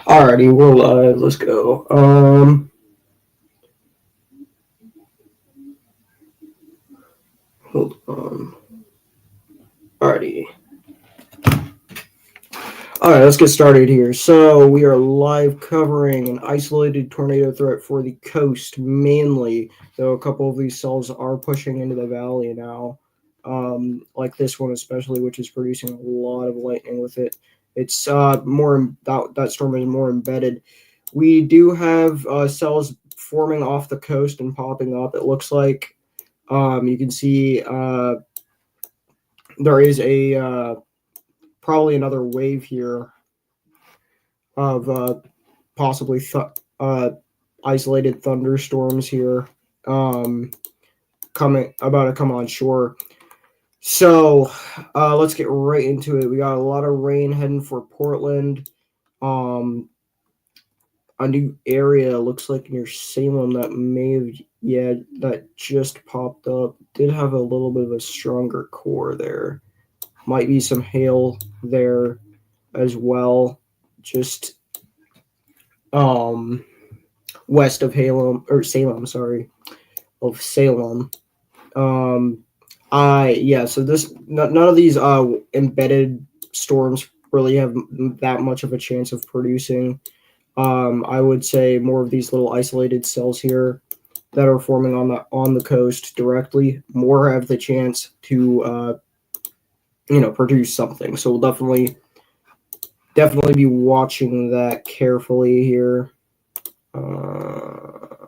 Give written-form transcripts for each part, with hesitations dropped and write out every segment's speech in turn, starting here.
Alrighty, we're live. Let's go. Hold on. Alrighty. Alright, let's get started here. So, we are live covering an isolated tornado threat for the coast, mainly, though a couple of these cells are pushing into the valley now. Like this one, especially, which is producing a lot of lightning with it. It's more, that storm is more embedded. We do have cells forming off the coast and popping up. It looks like you can see there is a probably another wave here of possibly isolated thunderstorms here coming about to come on shore. So let's get right into it. We got a lot of rain heading for Portland. A new area looks like near Salem that may have that just popped up. Did have a little bit of a stronger core there. Might be some hail there as well. Just west of Salem, sorry. Of Salem. So none of these embedded storms really have that much of a chance of producing. I would say more of these little isolated cells here that are forming on the coast directly more have the chance to produce something. So we'll definitely be watching that carefully here. All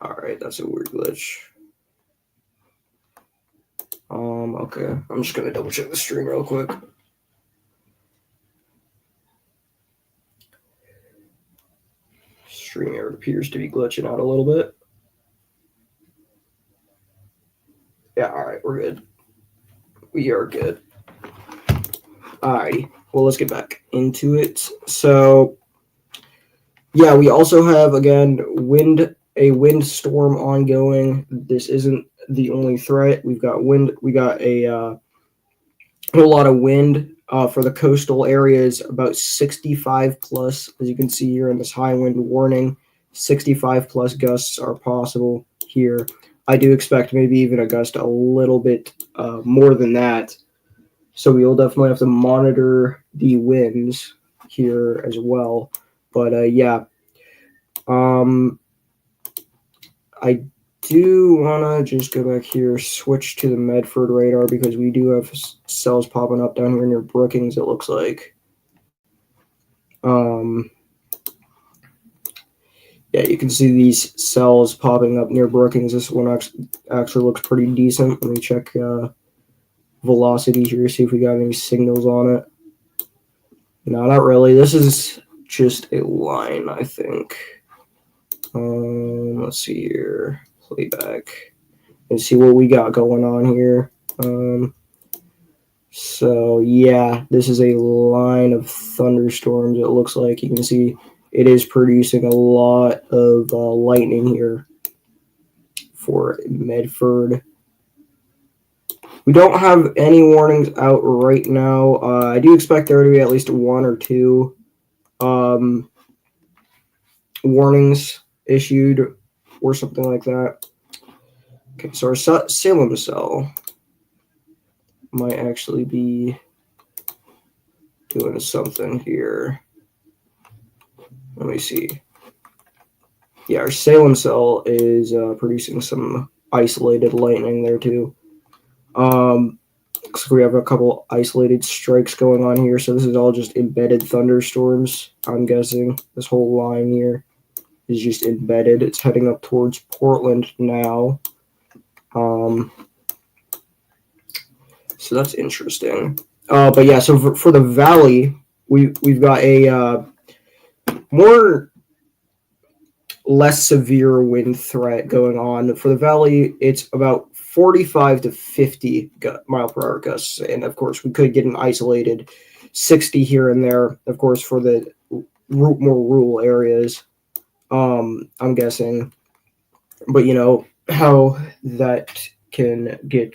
right, that's a weird glitch. Okay, I'm just gonna double check the stream real quick. Stream error appears to be glitching out a little bit. Yeah, all right, we're good. We are good. Alrighty, well, let's get back into it. So, yeah, we also have, again, a windstorm ongoing. This isn't the only threat. We've got wind. We got a whole lot of wind for the coastal areas, about 65 plus, as you can see here in this high wind warning. 65 plus gusts are possible here. I do expect maybe even a gust a little bit more than that. So we will definitely have to monitor the winds here as well. But I do want to just go back here, switch to the Medford radar because we do have cells popping up down here near Brookings, it looks like. Yeah, you can see these cells popping up near Brookings. This one actually looks pretty decent. Let me check velocity here, see if we got any signals on it. No, not really. This is just a line, I think. Let's see here. Playback. And see what we got going on here. So, yeah, this is a line of thunderstorms. It looks like you can see it is producing a lot of lightning here for Medford. We don't have any warnings out right now. I do expect there to be at least one or two warnings issued or something like that. Okay, so our Salem cell might actually be doing something here. Let me see. Yeah, our Salem cell is producing some isolated lightning there too. Looks like we have a couple isolated strikes going on here. So this is all just embedded thunderstorms, I'm guessing. This whole line here is just embedded. It's heading up towards Portland now. So that's interesting. But yeah, so for the valley, we've got a less severe wind threat going on. For the valley, it's about 45 to 50 mile per hour gusts. And of course, we could get an isolated 60 here and there, of course, for the more rural areas, I'm guessing. But, how that can get,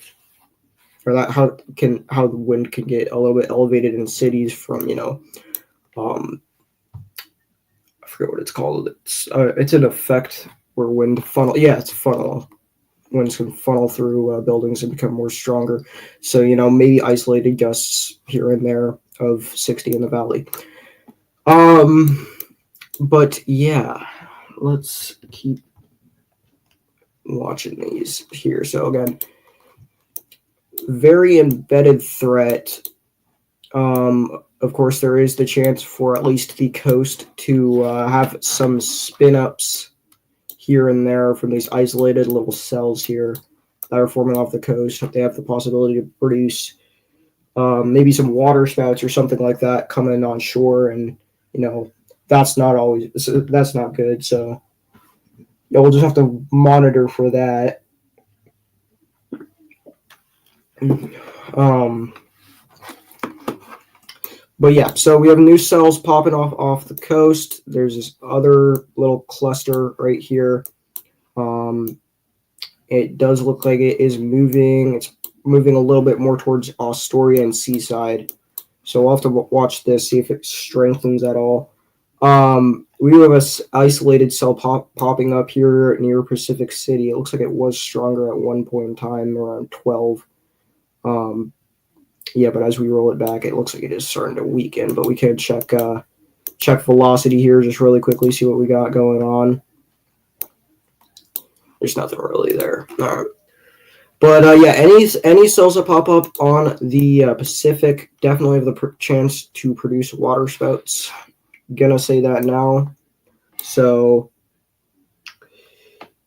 or that how the wind can get a little bit elevated in cities from, I forget what it's called. It's an effect where wind funnel. Yeah, it's a funnel. Winds can funnel through buildings and become more stronger. So maybe isolated gusts here and there of 60 in the valley. But yeah, let's keep watching these here. So again, very embedded threat. Of course, there is the chance for at least the coast to have some spin-ups here and there from these isolated little cells here that are forming off the coast. They have the possibility to produce maybe some water spouts or something like that coming on shore, and that's not good. So we'll just have to monitor for that. But yeah, so we have new cells popping off the coast. There's this other little cluster right here. It does look like it is moving. It's moving a little bit more towards Astoria and Seaside. So we'll have to watch this, see if it strengthens at all. We have a isolated cell popping up here near Pacific City. It looks like it was stronger at one point in time, around 12. Yeah, but as we roll it back, it looks like it is starting to weaken. But we can check velocity here just really quickly, see what we got going on. There's nothing really there. All right. But yeah, any cells that pop up on the Pacific definitely have the chance to produce water spouts. Gonna say that now. So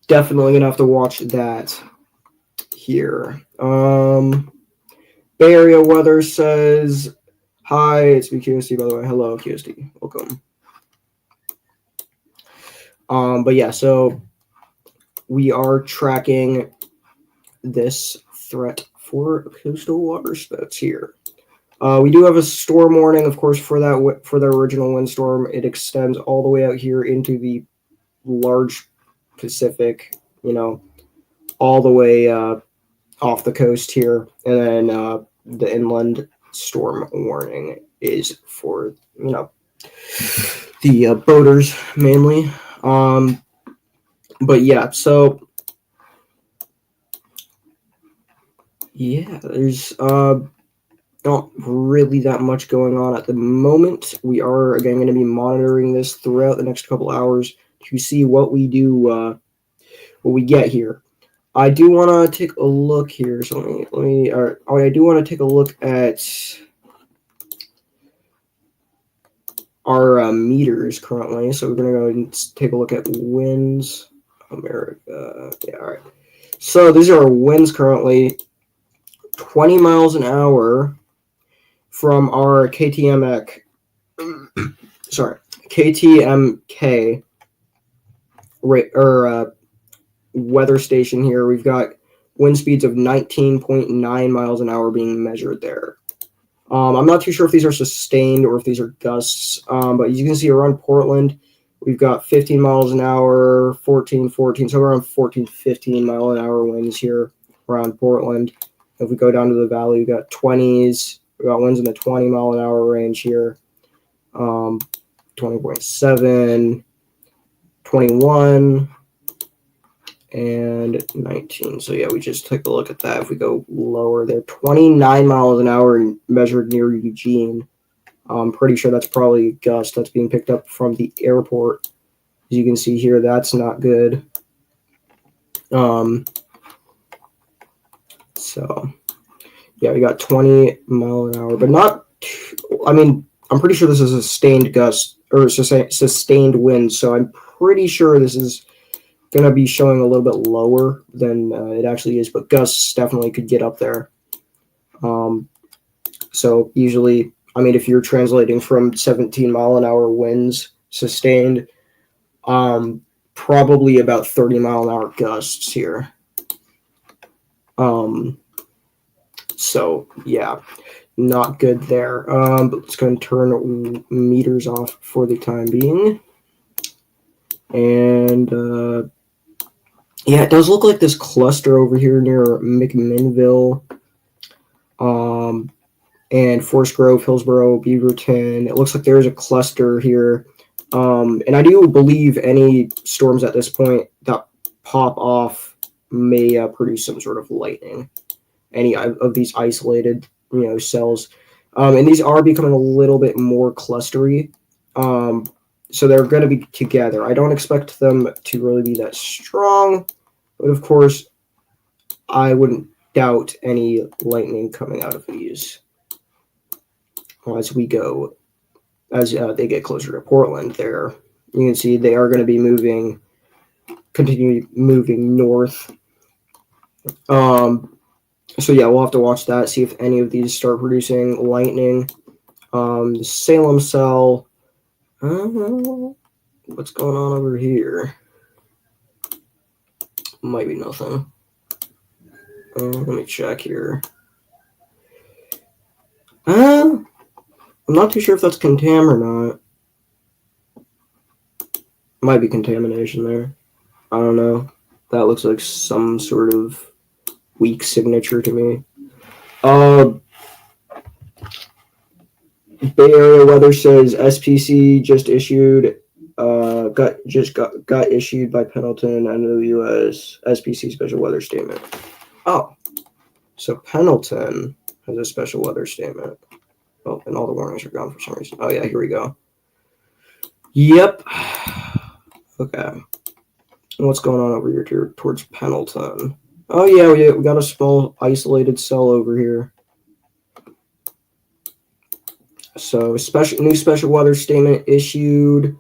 definitely gonna have to watch that here. Bay Area weather says, hi, it's me, QST, by the way. Hello, QST. Welcome. But yeah, so we are tracking this threat for coastal water spouts here. We do have a storm warning, of course, for the original windstorm. It extends all the way out here into the large Pacific, all the way off the coast here, and then the inland storm warning is for the boaters mainly. But yeah, so yeah, there's not really that much going on at the moment. We are again going to be monitoring this throughout the next couple hours to see what we do, what we get here. I do want to take a look here. So I do want to take a look at our meters currently. So we're going to go and take a look at winds. America. Yeah, all right. So these are our winds currently. 20 miles an hour from our KTMK weather station here. We've got wind speeds of 19.9 miles an hour being measured there. I'm not too sure if these are sustained or if these are gusts, but as you can see around Portland, we've got 15 miles an hour, 14, so around 14, 15 mile an hour winds here around Portland. If we go down to the valley, we've got 20s. We've got winds in the 20 mile an hour range here. 20.7, 21, and 19. So yeah, we just took a look at that. If we go lower there, 29 miles an hour measured near Eugene. I'm pretty sure that's probably a gust that's being picked up from the airport. As you can see here, that's not good. So yeah, we got 20 mile an hour, but not. I'm pretty sure this is a sustained gust or sustained wind. So I'm pretty sure this is going to be showing a little bit lower than it actually is, but gusts definitely could get up there. So usually, if you're translating from 17 mile an hour winds sustained, probably about 30 mile an hour gusts here. So yeah, not good there. But let's go and turn meters off for the time being. And yeah, it does look like this cluster over here near McMinnville and Forest Grove, Hillsborough, Beaverton. It looks like there is a cluster here. And I do believe any storms at this point that pop off may produce some sort of lightning. Any of these isolated, cells. And these are becoming a little bit more clustery. So they're going to be together. I don't expect them to really be that strong, but of course, I wouldn't doubt any lightning coming out of these as we go, as they get closer to Portland there. You can see they are going to be continue moving north. So yeah, we'll have to watch that, see if any of these start producing lightning. The Salem cell, what's going on over here? Might be nothing. Let me check here. I'm not too sure if that's contam or not. Might be contamination there. I don't know. That looks like some sort of weak signature to me. Bay Area weather says SPC just issued got issued by Pendleton under the U.S. SPC special weather statement. Oh, so Pendleton has a special weather statement. Oh, and all the warnings are gone for some reason. Oh yeah, here we go. Yep. Okay. What's going on over here towards Pendleton? Oh yeah, we got a small isolated cell over here. So new special weather statement issued.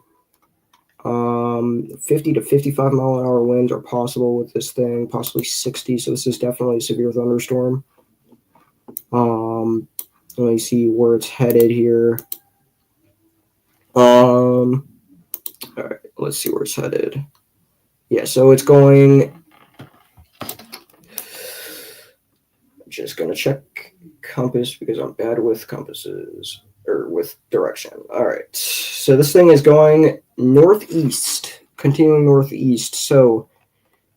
50 to 55 mile an hour winds are possible with this thing, possibly 60. So this is definitely a severe thunderstorm. Let me see where it's headed here. All right, let's see where it's headed. Yeah, so it's going. I'm just gonna check compass because I'm bad with compasses or with direction. All right, so this thing is going northeast, continuing northeast. So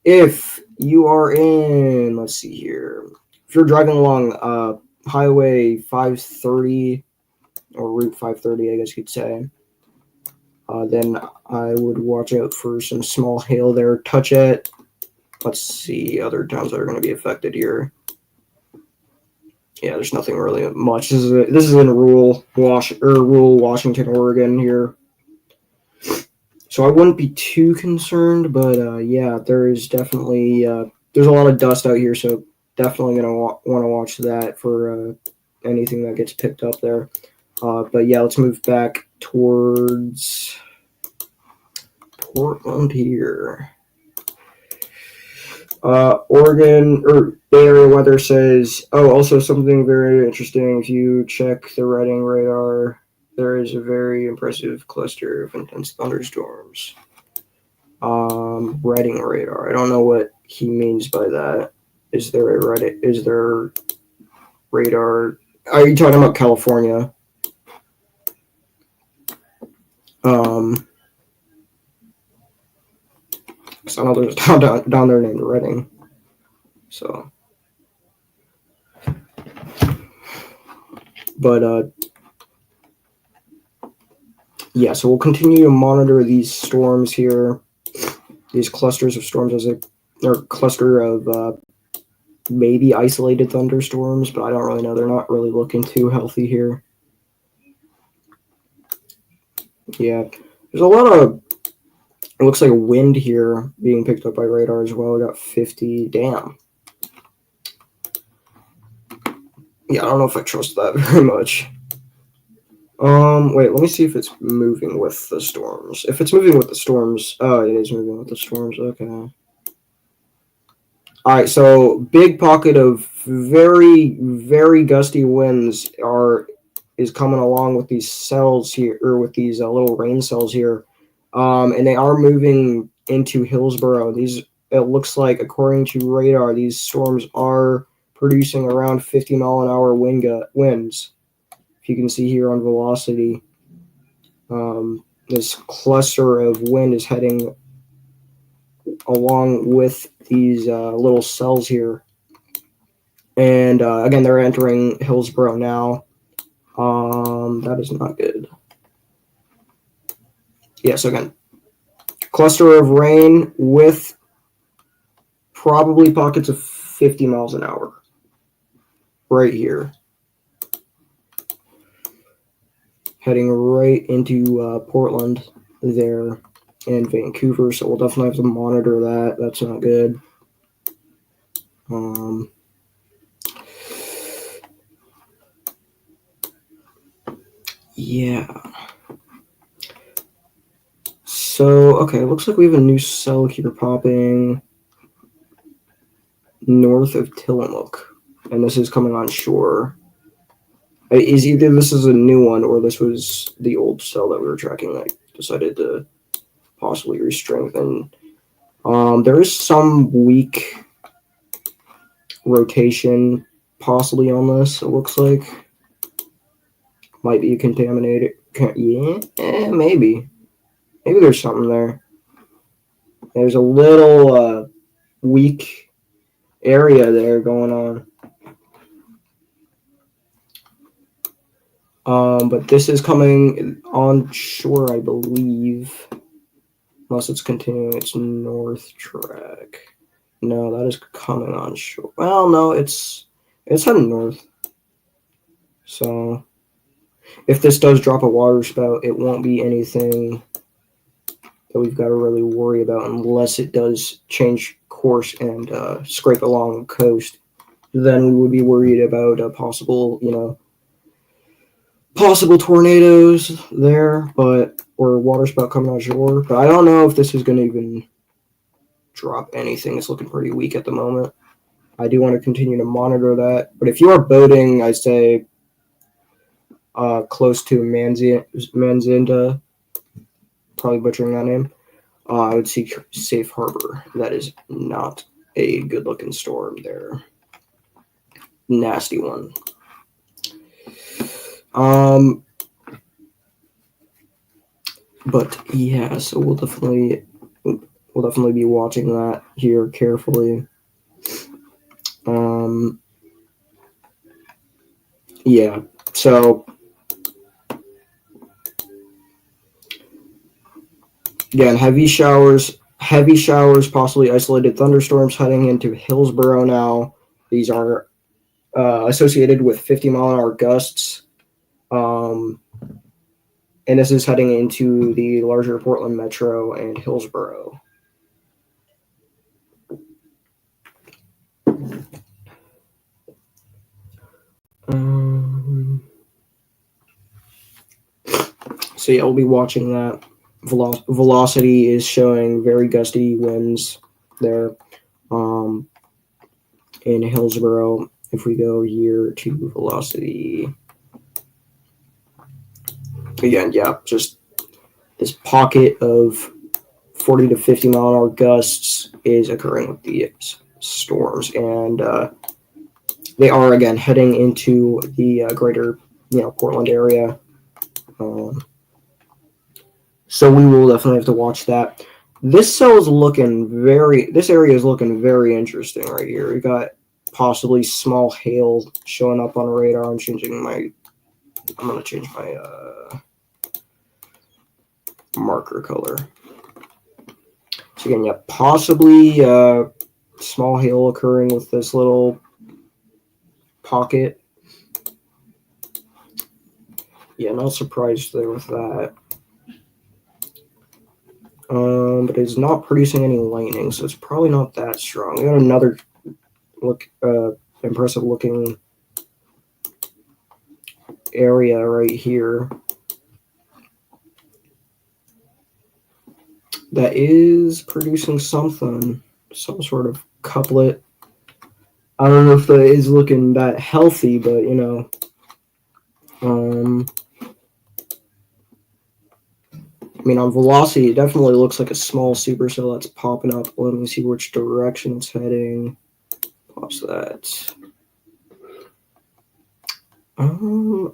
if you are in, let's see here, if you're driving along Highway 530 or Route 530, I guess you'd say, then I would watch out for some small hail there. Touch it. Let's see other towns that are going to be affected here. Yeah, there's nothing really much. This is in rural Washington, Oregon here. So I wouldn't be too concerned, but yeah, there is definitely there's a lot of dust out here, so definitely gonna want to watch that for anything that gets picked up there. But yeah, let's move back towards Portland here. Oregon or Bay Area weather says, also something very interesting. If you check the Reading radar, there is a very impressive cluster of intense thunderstorms. Reading radar. I don't know what he means by that. Is there radar? Are you talking about California? So I know there's a town down there named Reading. So, but yeah, so we'll continue to monitor these storms here, these clusters of storms cluster of maybe isolated thunderstorms, but I don't really know. They're not really looking too healthy here. Yeah, there's a lot of, it looks like a wind here being picked up by radar as well. We got 50. Damn. Yeah, I don't know if I trust that very much. Wait, let me see if it's moving with the storms. If it's moving with the storms, oh, it is moving with the storms. Okay. All right, so big pocket of very, very gusty winds is coming along with these cells here, or with these little rain cells here, and they are moving into Hillsborough. It looks like, according to radar, these storms are producing around 50 mile an hour winds. If you can see here on velocity, this cluster of wind is heading along with these little cells here. And again, they're entering Hillsborough now. That is not good. Yeah, so again, cluster of rain with probably pockets of 50 miles an hour right here. Heading right into Portland there and Vancouver, so we'll definitely have to monitor that. That's not good. Yeah. So, okay, looks like we have a new cell here popping north of Tillamook, and this is coming on shore. Is either this is a new one or this was the old cell that we were tracking. I decided to possibly re-strengthen. There is some weak rotation possibly on this. It looks like might be contaminated. Yeah, maybe there's something there. There's a little weak area there going on. But this is coming on shore, I believe. Unless it's continuing its north track. No, that is coming on shore. Well, no, it's heading north. So if this does drop a water spout, it won't be anything that we've got to really worry about unless it does change course and scrape along the coast. Then we would be worried about a possible tornadoes there, or water spout coming on shore. But I don't know if this is going to even drop anything. It's looking pretty weak at the moment. I do want to continue to monitor that. But if you are boating, I say close to Manzinda, probably butchering that name, I would seek safe harbor. That is not a good-looking storm there. Nasty one. But yeah, so we'll definitely be watching that here carefully. Yeah, so again, heavy showers, possibly isolated thunderstorms heading into Hillsborough now. These are associated with 50-mile-an-hour gusts. And this is heading into the larger Portland metro and Hillsborough. So yeah, we'll be watching that. Velocity is showing very gusty winds there in Hillsborough. If we go here to velocity, again, yeah, just this pocket of 40 to 50 mile an hour gusts is occurring with the storms, and they are again heading into the greater Portland area. So we will definitely have to watch that. This area is looking very interesting right here. We got possibly small hail showing up on radar. I'm gonna change my marker color. So again, yeah, possibly small hail occurring with this little pocket. Yeah, not surprised there with that. But it's not producing any lightning, so it's probably not that strong. We got another impressive looking area right here that is producing some sort of couplet. I don't know if that is looking that healthy, but on velocity, it definitely looks like a small supercell that's popping up. Let me see which direction it's heading. Pause that.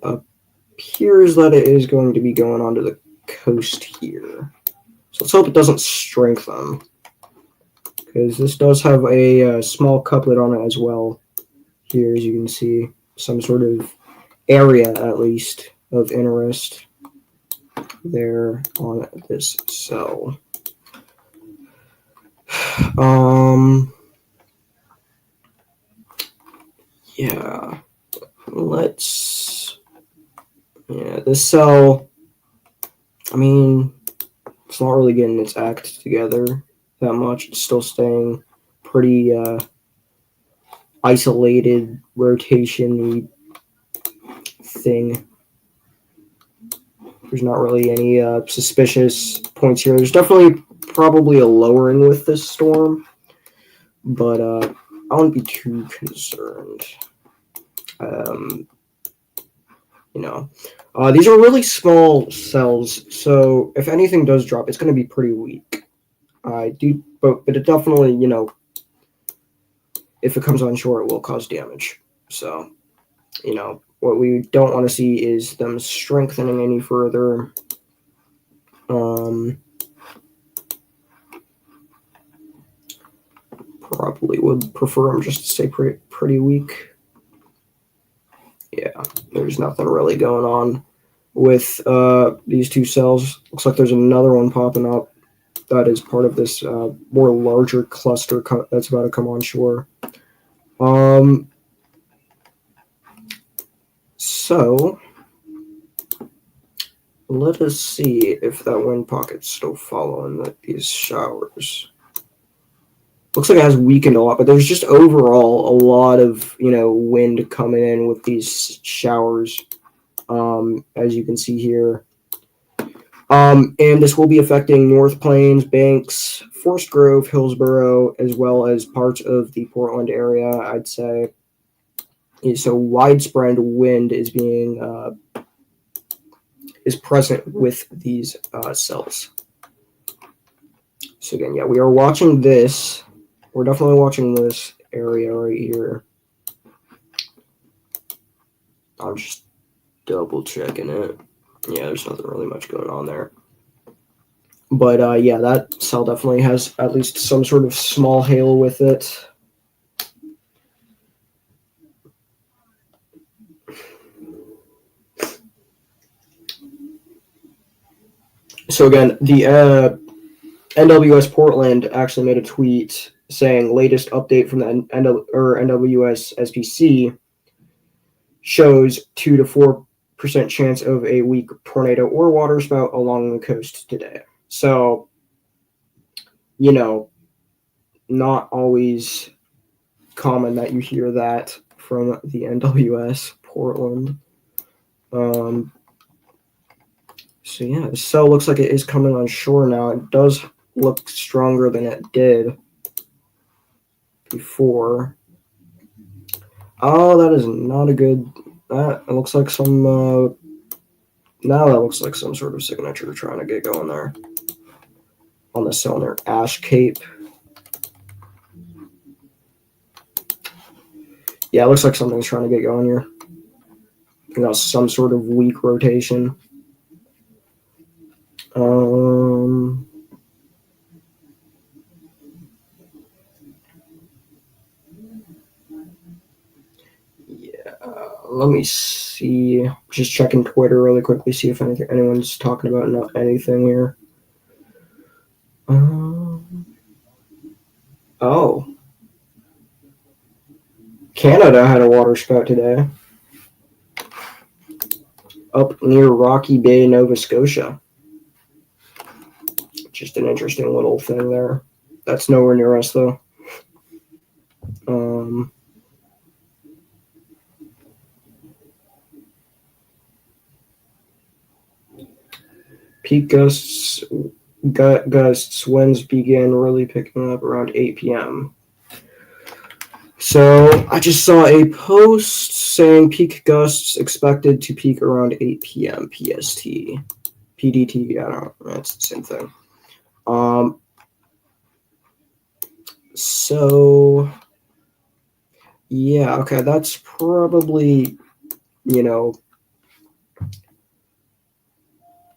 Appears that it is going to be going onto the coast here. So let's hope it doesn't strengthen, because this does have a small couplet on it as well. Here, as you can see, some sort of area, at least, of interest there on this cell. Yeah, this cell, I mean, it's not really getting its act together that much. It's still staying pretty isolated rotation thing. There's not really any suspicious points here. There's definitely probably a lowering with this storm, but I wouldn't be too concerned. These are really small cells, so if anything does drop, it's going to be pretty weak. But it definitely, if it comes on shore, it will cause damage. So, what we don't want to see is them strengthening any further. Probably would prefer them just to stay pretty weak. Yeah, there's nothing really going on with these two cells. Looks like there's another one popping up that is part of this more larger cluster that's about to come on shore. So let us see if that wind pocket's still following these showers. Looks like it has weakened a lot, but there's just overall a lot of wind coming in with these showers, as you can see here. And this will be affecting North Plains, Banks, Forest Grove, Hillsborough, as well as parts of the Portland area, I'd say. So widespread wind is present with these cells. So again, yeah, we are watching this. We're definitely watching this area right here. I'm just double checking it. Yeah, there's nothing really much going on there. But yeah, that cell definitely has at least some sort of small hail with it. So again, the NWS Portland actually made a tweet saying latest update from the NWS SPC shows 2 to 4% chance of a weak tornado or waterspout along the coast today. So, not always common that you hear that from the NWS Portland. So yeah, the cell looks like it is coming on shore now. It does look stronger than it did before. Oh, that is not a good. That looks like some. Now that looks like some sort of signature trying to get going there on the cell near Ash Cape. Yeah, it looks like something's trying to get going here. Some sort of weak rotation. Let me see. Just checking Twitter really quickly, see if anyone's talking about anything here. Oh. Canada had a water spout today. Up near Rocky Bay, Nova Scotia. Just an interesting little thing there. That's nowhere near us, though. Peak gusts winds began really picking up around 8 p.m. So I just saw a post saying peak gusts expected to peak around 8 p.m. PST. PDT, I don't know. It's the same thing. So yeah, okay, that's probably,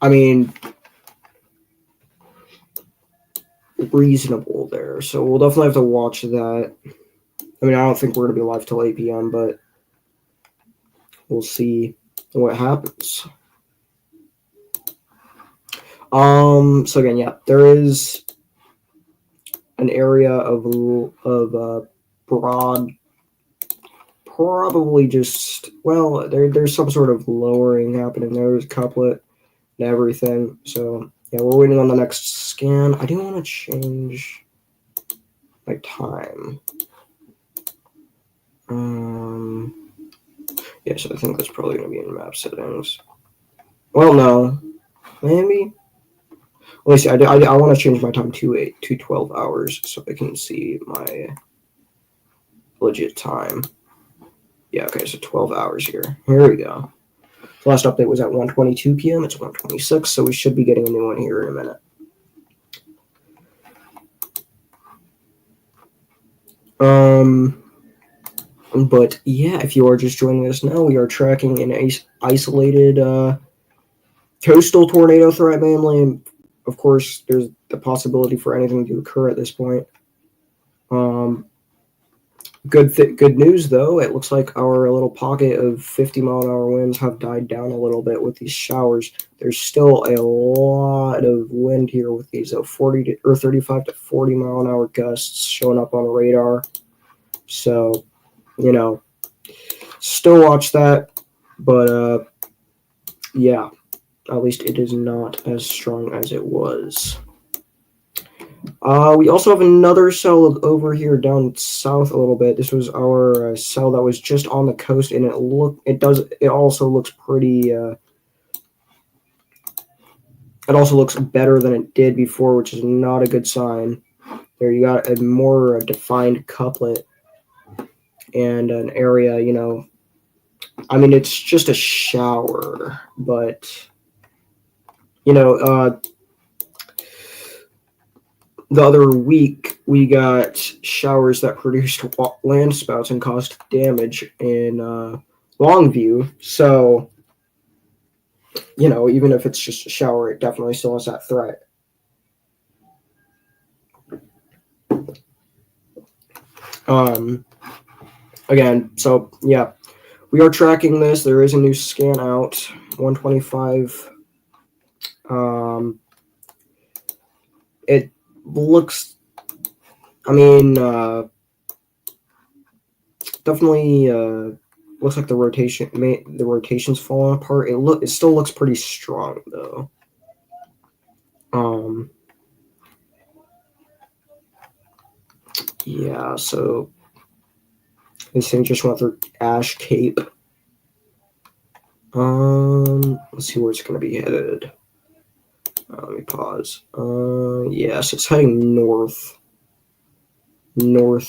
I mean, reasonable there. So we'll definitely have to watch that. I mean, I don't think we're going to be live till 8 p.m., but we'll see what happens. So again, yeah, there is an area of broad, probably just, well, there's some sort of lowering happening. There's a couplet and everything. So yeah, we're waiting on the next scan. I do want to change my time. Yeah, so I think that's probably going to be in map settings. Well, no, maybe. Let me see. I want to change my time to 12 hours so I can see my legit time. Yeah, okay, so 12 hours here. Here we go. The last update was at 1:22 p.m. It's 1:26, so we should be getting a new one here in a minute. But yeah, if you are just joining us now, we are tracking an isolated coastal tornado threat mainly. Of course, there's the possibility for anything to occur at this point. Good news though. It looks like our little pocket of 50-mile-an-hour winds have died down a little bit with these showers. There's still a lot of wind here with these 35 to 40-mile-an-hour gusts showing up on radar. So, still watch that. But yeah, at least it is not as strong as it was. We also have another cell over here down south a little bit. This was our cell that was just on the coast, and it also looks pretty. It also looks better than it did before, which is not a good sign. There, you got a more defined couplet and an area. I mean, it's just a shower, but the other week, we got showers that produced land spouts and caused damage in Longview. So, even if it's just a shower, it definitely still has that threat. Again, so yeah, we are tracking this. There is a new scan out, 125. It looks, I mean, definitely looks like the rotation's falling apart. It still looks pretty strong though. Yeah, so this thing just went through Ash Cape. Let's see where it's gonna be headed. Let me pause. Yes, it's heading north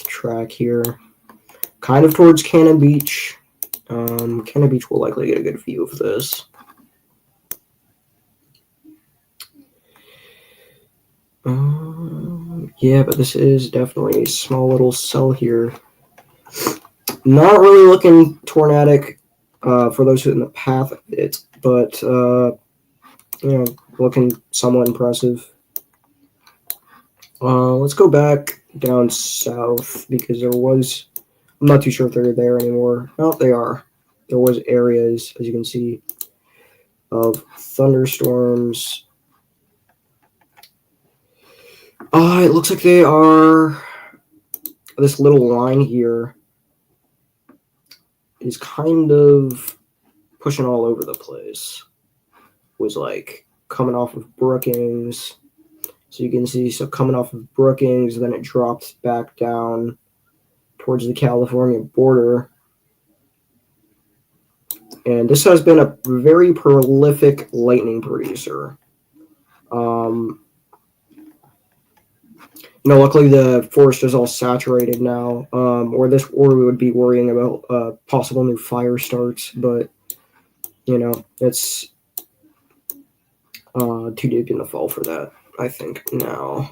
track here, kind of towards Cannon Beach. Cannon Beach will likely get a good view of this. Yeah, but this is definitely a small little cell here. Not really looking tornadic for those who in the path of it, but looking somewhat impressive. Let's go back down south because I'm not too sure if they're there anymore. No, they are. There was areas, as you can see, of thunderstorms. It looks like they are. This little line here is kind of pushing all over the place. Was like coming off of Brookings. So you can see, coming off of Brookings, then it dropped back down towards the California border. And this has been a very prolific lightning producer. Luckily the forest is all saturated now, or we would be worrying about possible new fire starts, but it's too deep in the fall for that, I think now.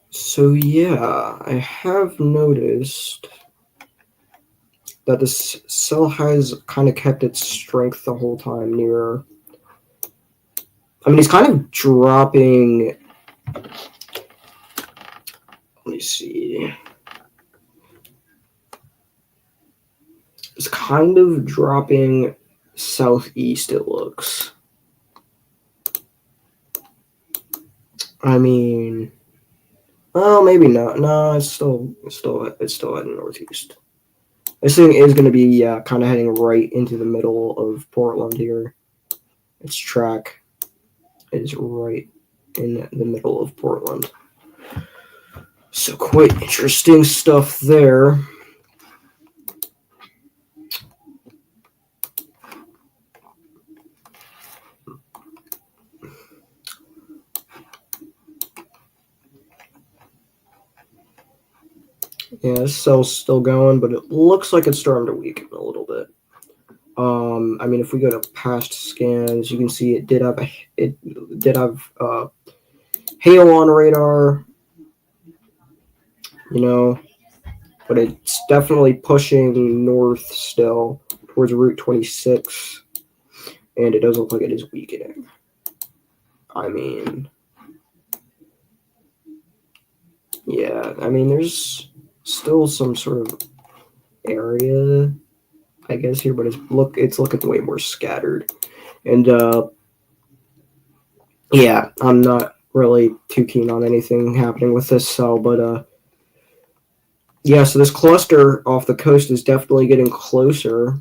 So yeah, I have noticed that this cell has kind of kept its strength the whole time near. I mean, he's kind of dropping. Let me see. It's kind of dropping southeast, it looks. I mean, well, maybe not. No, it's still heading northeast. This thing is going to be kind of heading right into the middle of Portland here. Its track is right in the middle of Portland. So quite interesting stuff there. Yeah, this cell's still going, but it looks like it's starting to weaken a little bit. I mean, if we go to past scans, you can see it did have hail on radar, you know, but it's definitely pushing north still towards Route 26, and it does look like it is weakening. I mean, yeah, I mean, there's still some sort of area, I guess, here, but it's looking way more scattered. And yeah, I'm not really too keen on anything happening with this cell, but yeah, so this cluster off the coast is definitely getting closer.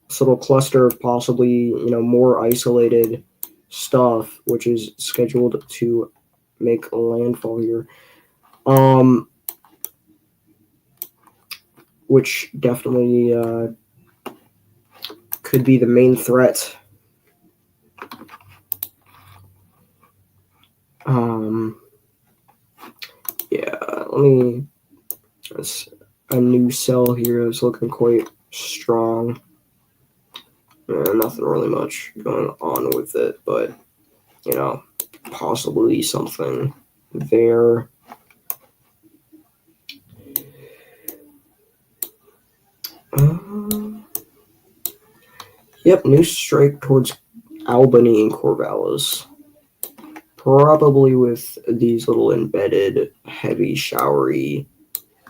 This little cluster of possibly, more isolated stuff, which is scheduled to make landfall here. Which definitely could be the main threat. Yeah, let me. There's a new cell here that's looking quite strong. Nothing really much going on with it, but possibly something there. Yep, new strike towards Albany and Corvallis. Probably with these little embedded, heavy, showery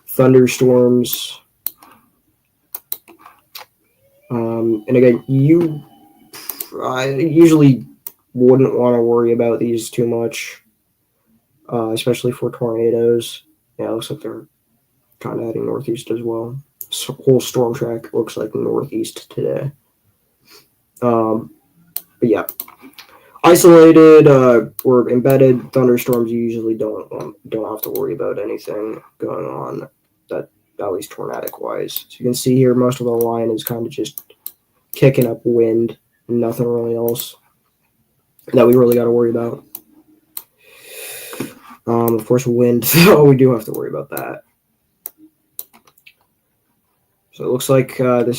thunderstorms. And again, I usually wouldn't want to worry about these too much, especially for tornadoes. Yeah, it looks like they're kind of heading northeast as well. So whole storm track looks like northeast today. But yeah, isolated or embedded thunderstorms, you usually don't have to worry about anything going on that, at least tornadic wise. So you can see here most of the line is kind of just kicking up wind, nothing really else that we really got to worry about. Of course, wind, so we do have to worry about that. So it looks like this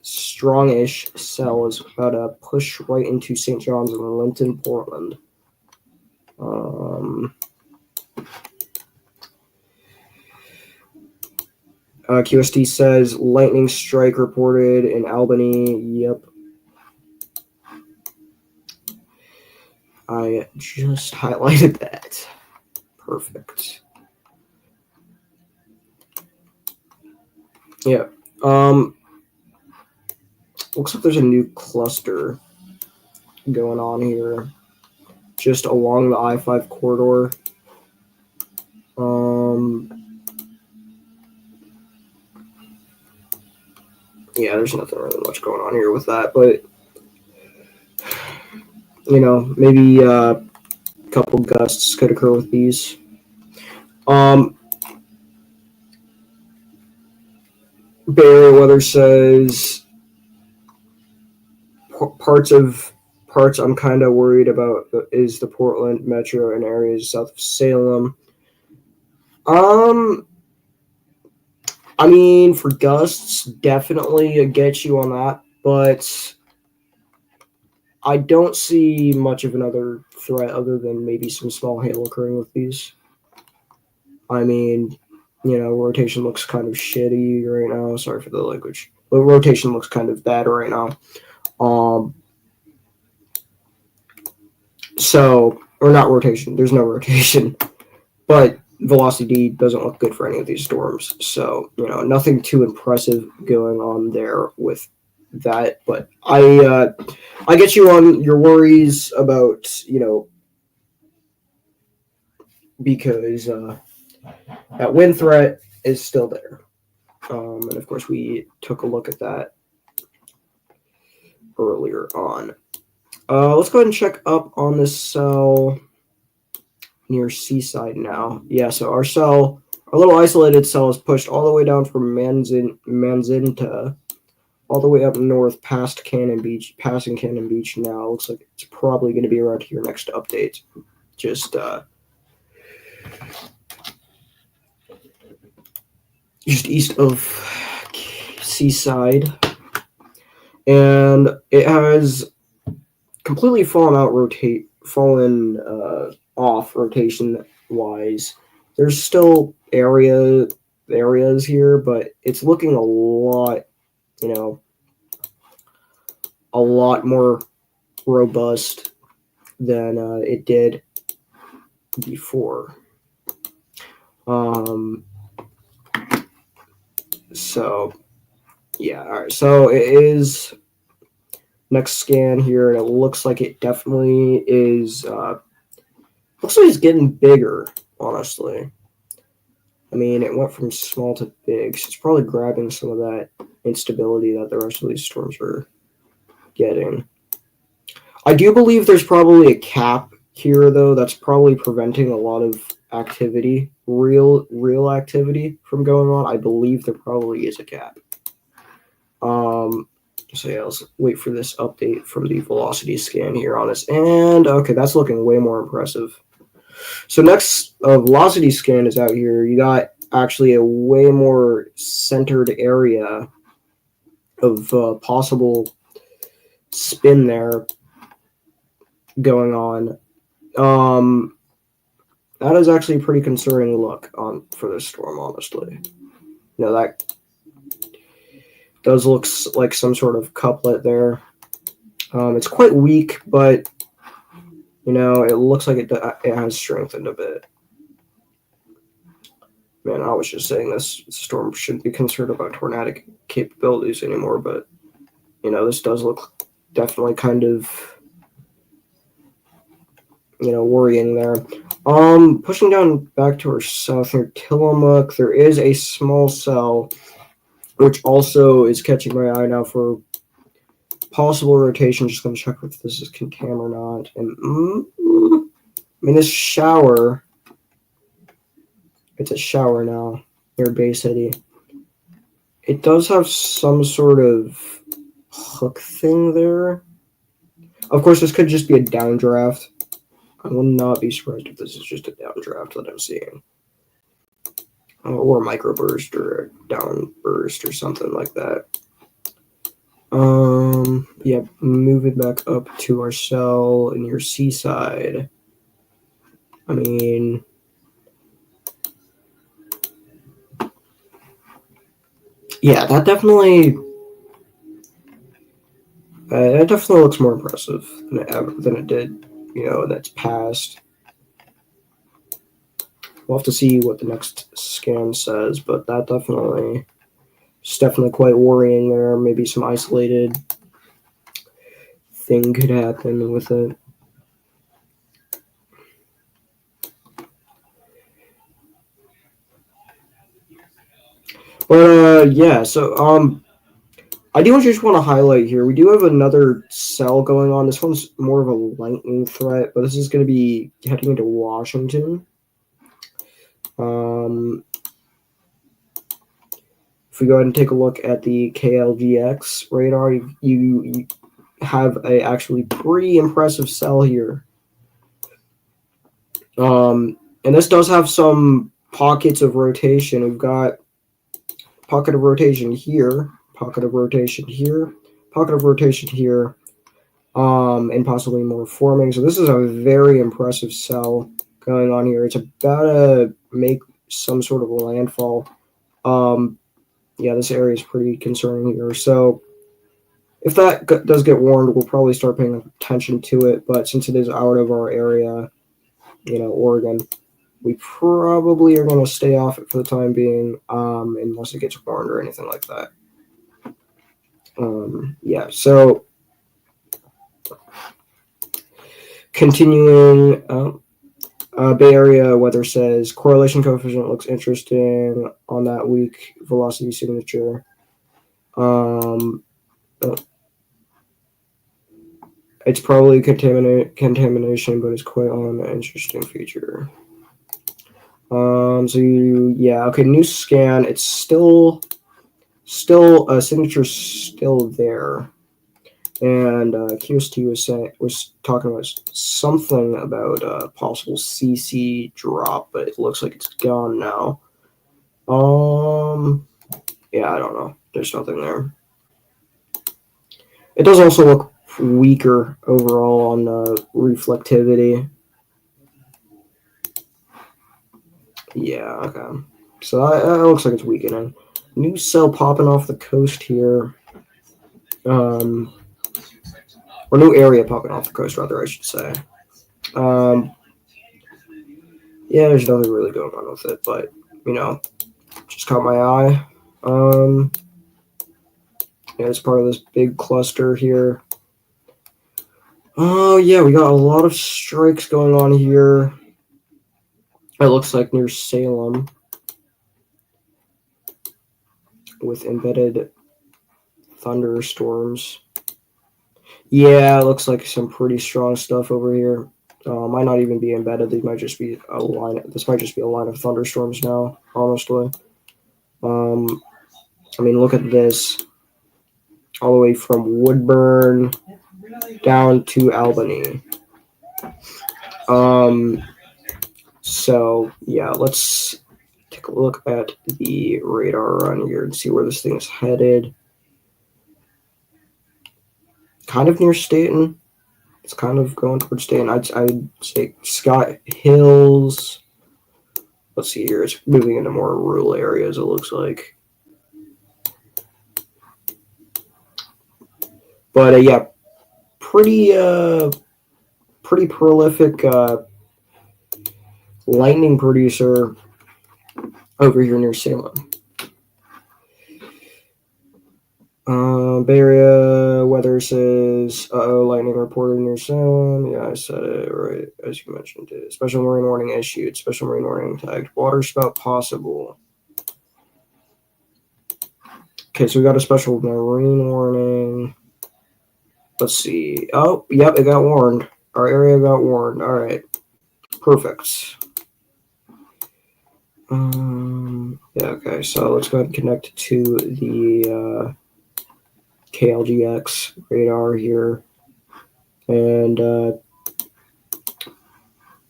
strongish cell is about to push right into St. John's and Linton, Portland. QST says lightning strike reported in Albany. Yep. I just highlighted that. Perfect. Yeah. Looks like there's a new cluster going on here, just along the I-5 corridor. Yeah, there's nothing really much going on here with that, but maybe a couple gusts could occur with these. Bay Area weather says parts I'm kind of worried about is the Portland metro and areas south of Salem. I mean, for gusts, definitely get you on that, but I don't see much of another threat other than maybe some small hail occurring with these. I mean, rotation looks kind of shitty right now. Sorry for the language, but rotation looks kind of bad right now. So, or not rotation. There's no rotation, but velocity doesn't look good for any of these storms. So, nothing too impressive going on there with that. But I get you on your worries about, because that wind threat is still there. And of course, we took a look at that earlier on. Let's go ahead and check up on this cell near Seaside now. Yeah, so our little isolated cell is pushed all the way down from Manzinta, all the way up north past Cannon Beach, passing Cannon Beach now. Looks like it's probably going to be around here next update. Just east of Seaside. And it has completely fallen off rotation wise. There's still areas here, but it's looking a lot more robust than it did before. So yeah, all right. So it is next scan here, and it looks like it definitely is. Looks like it's getting bigger, honestly. I mean, it went from small to big, so it's probably grabbing some of that instability that the rest of these storms are getting. I do believe there's probably a cap here, though, that's probably preventing a lot of activity, real activity from going on. I believe there probably is a cap. So yeah, let's wait for this update from the velocity scan here on this. And okay, that's looking way more impressive. So next velocity scan is out here. You got actually a way more centered area of possible spin there going on. That is actually a pretty concerning look for this storm, honestly. That does look like some sort of couplet there. It's quite weak, but it looks like it has strengthened a bit. Man, I was just saying this storm shouldn't be concerned about tornadic capabilities anymore, but this does look definitely kind of worrying there. Pushing down back to our south near Tillamook, there is a small cell which also is catching my eye now for possible rotation. Just going to check if this is contam or not. And this shower, it's a shower now near Bay City. It does have some sort of hook thing there. Of course, this could just be a downdraft. I will not be surprised if this is just a downdraft that I'm seeing. Or a microburst or a downburst or something like that. Yeah, move it back up to our cell near Seaside. I mean, yeah, that definitely looks more impressive than it did, that's past. We'll have to see what the next scan says, but that it's definitely quite worrying there. Maybe some isolated thing could happen with it. But yeah, so I do just want to highlight here, we do have another cell going on. This one's more of a lightning threat, but this is going to be heading into Washington. If we go ahead and take a look at the KLGX radar, you have a actually pretty impressive cell here. And this does have some pockets of rotation. We've got pocket of rotation here, pocket of rotation here, pocket of rotation here, and possibly more forming. So this is a very impressive cell going on here. It's about to make some sort of a landfall. Yeah, this area is pretty concerning here. So if that does get warned, we'll probably start paying attention to it. But since it is out of our area, Oregon, we probably are going to stay off it for the time being, unless it gets warned or anything like that. Yeah, so continuing, Bay Area weather says correlation coefficient looks interesting on that weak velocity signature. It's probably contamination, but it's quite an interesting feature. New scan. It's still signature's still there, and QST was talking about something about possible CC drop, but it looks like it's gone now. Yeah, I don't know. There's nothing there. It does also look weaker overall on reflectivity. Yeah, okay. So it looks like it's weakening. New cell popping off the coast here. Or new area popping off the coast, rather, I should say. Yeah, there's nothing really going on with it, but, just caught my eye. Yeah, it's part of this big cluster here. Oh, yeah, we got a lot of strikes going on here. It looks like near Salem with embedded thunderstorms. Yeah, it looks like some pretty strong stuff over here. Might not even be embedded. These might just be a line. This might just be a line of thunderstorms now, honestly. Look at this. All the way from Woodburn down to Albany. So, yeah, let's take a look at the radar run here and see where this thing is headed. Kind of near Staten. It's kind of going towards Staten. I'd say Scott Hills. Let's see here. It's moving into more rural areas, it looks like. But, yeah, pretty prolific lightning producer over here near Salem. Bay Area weather says, lightning reported near Salem. Yeah, I said it right, as you mentioned it. Special marine warning issued. Special marine warning tagged. Water spout possible. Okay, so we got a special marine warning. Let's see. Oh, yep, it got warned. Our area got warned. All right. Perfect. Yeah, okay, so let's go ahead and connect to the KLGX radar here and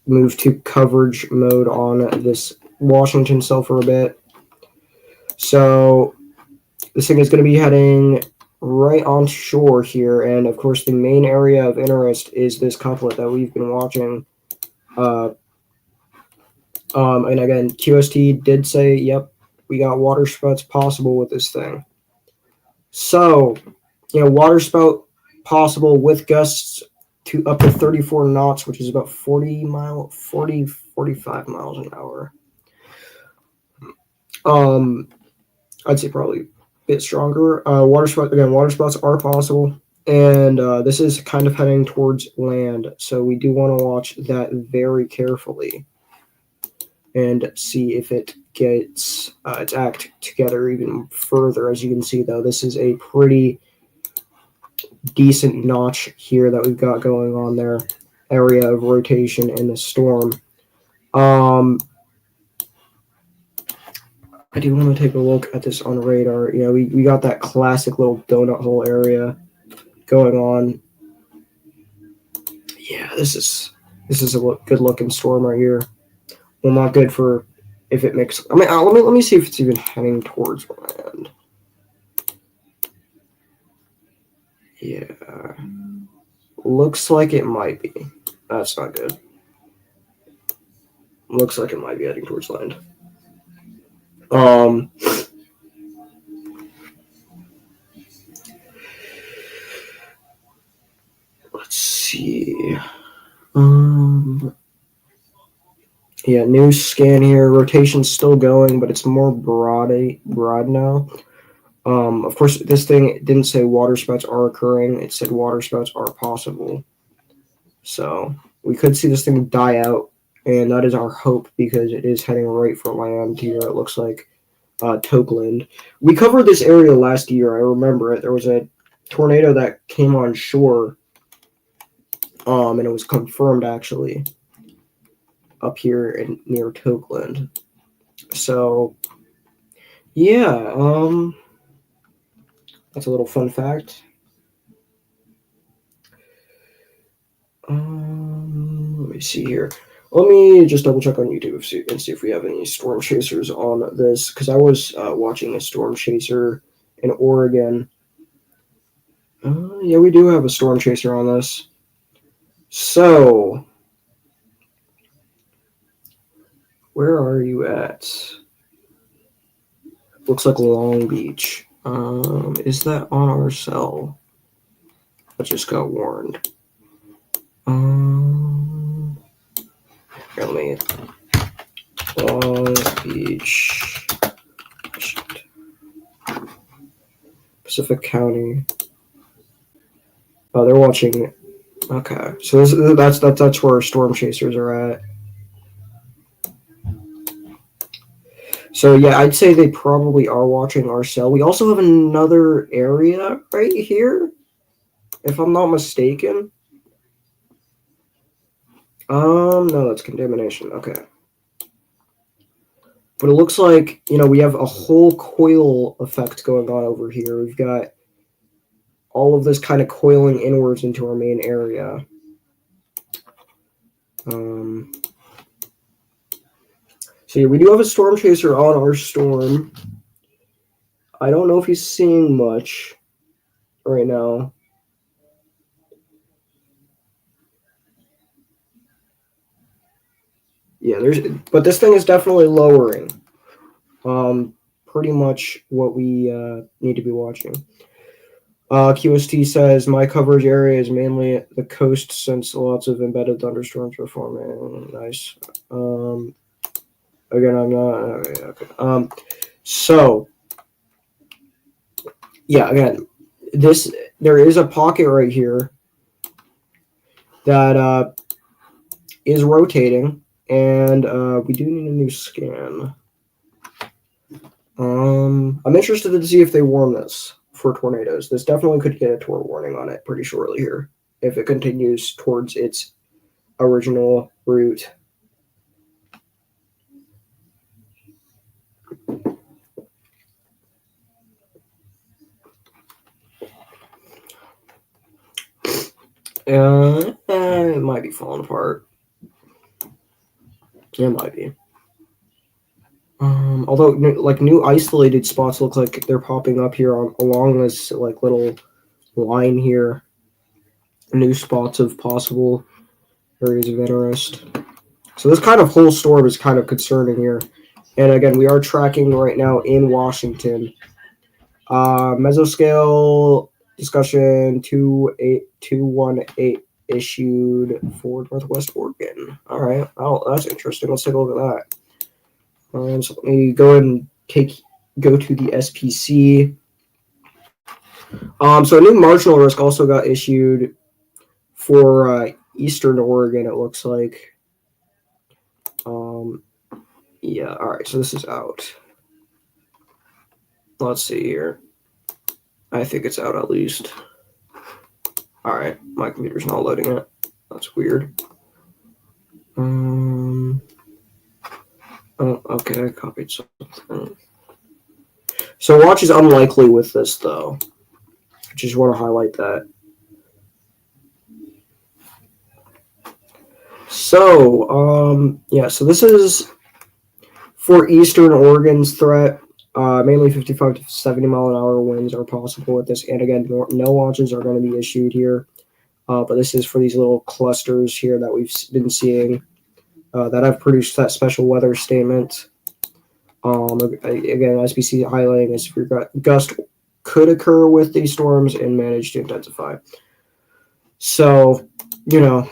move to coverage mode on this Washington cell for a bit. So this thing is going to be heading right on shore here, and of course the main area of interest is this couplet that we've been watching. And again, QST did say, yep, we got water spouts possible with this thing. So, water spout possible with gusts to up to 34 knots, which is about 45 miles an hour. I'd say probably a bit stronger. Water spouts are possible, and this is kind of heading towards land, so we do want to watch that very carefully and see if it gets its act together even further. As you can see, though, this is a pretty decent notch here that we've got going on there. Area of rotation in the storm. I do want to take a look at this on radar. We got that classic little donut hole area going on. Yeah, this is a good looking storm right here. Well, not good for if it makes. Let me see if it's even heading towards land. Yeah, looks like it might be. That's not good. Looks like it might be heading towards land. Let's see. Yeah, new scan here. Rotation's still going, but it's more broad now. Of course, this thing didn't say water spouts are occurring. It said water spouts are possible. So we could see this thing die out, and that is our hope because it is heading right for land here. It looks like Tokeland. We covered this area last year. I remember it. There was a tornado that came on shore, and it was confirmed actually up here near Tokeland. So yeah, that's a little fun fact. Let me see here. Let me just double check on YouTube and see if we have any storm chasers on this, because I was watching a storm chaser in Oregon. Yeah, we do have a storm chaser on this. So, where are you at? Looks like Long Beach. Is that on our cell? I just got warned. Here, let me. Long Beach, Pacific County. Oh, they're watching. Okay, so that's where our storm chasers are at. So yeah, I'd say they probably are watching our cell. We also have another area right here, if I'm not mistaken. No, that's contamination. Okay. But it looks like, we have a whole coil effect going on over here. We've got all of this kind of coiling inwards into our main area. So yeah, we do have a storm chaser on our storm. I don't know if he's seeing much right now. Yeah, but this thing is definitely lowering. Pretty much what we need to be watching. QST says, my coverage area is mainly the coast since lots of embedded thunderstorms are forming. Nice. Again, I'm not... Okay. So, yeah, again, there is a pocket right here that is rotating, and we do need a new scan. I'm interested to see if they warn this for tornadoes. This definitely could get a tor warning on it pretty shortly here if it continues towards its original route. It might be falling apart. It might be. Although, like, new isolated spots look like they're popping up here along this, like, little line here. New spots of possible areas of interest. So this kind of whole storm is kind of concerning here. And again, we are tracking right now in Washington. Mesoscale discussion 218 issued for Northwest Oregon. All right. Oh, that's interesting. Let's take a look at that. So let me go ahead and go to the SPC. So a new marginal risk also got issued for Eastern Oregon, it looks like. Yeah, all right, so this is out. Let's see here. I think it's out at least. All right, my computer's not loading it. That's weird. Oh, okay, I copied something. So watch is unlikely with this, though. I just want to highlight that. So, yeah, so this is for Eastern Oregon's threat. Mainly 55 to 70 mile an hour winds are possible with this. And again, no launches are going to be issued here. But this is for these little clusters here that we've been seeing that have produced that special weather statement. Again, SPC highlighting is if your gust could occur with these storms and manage to intensify. So, good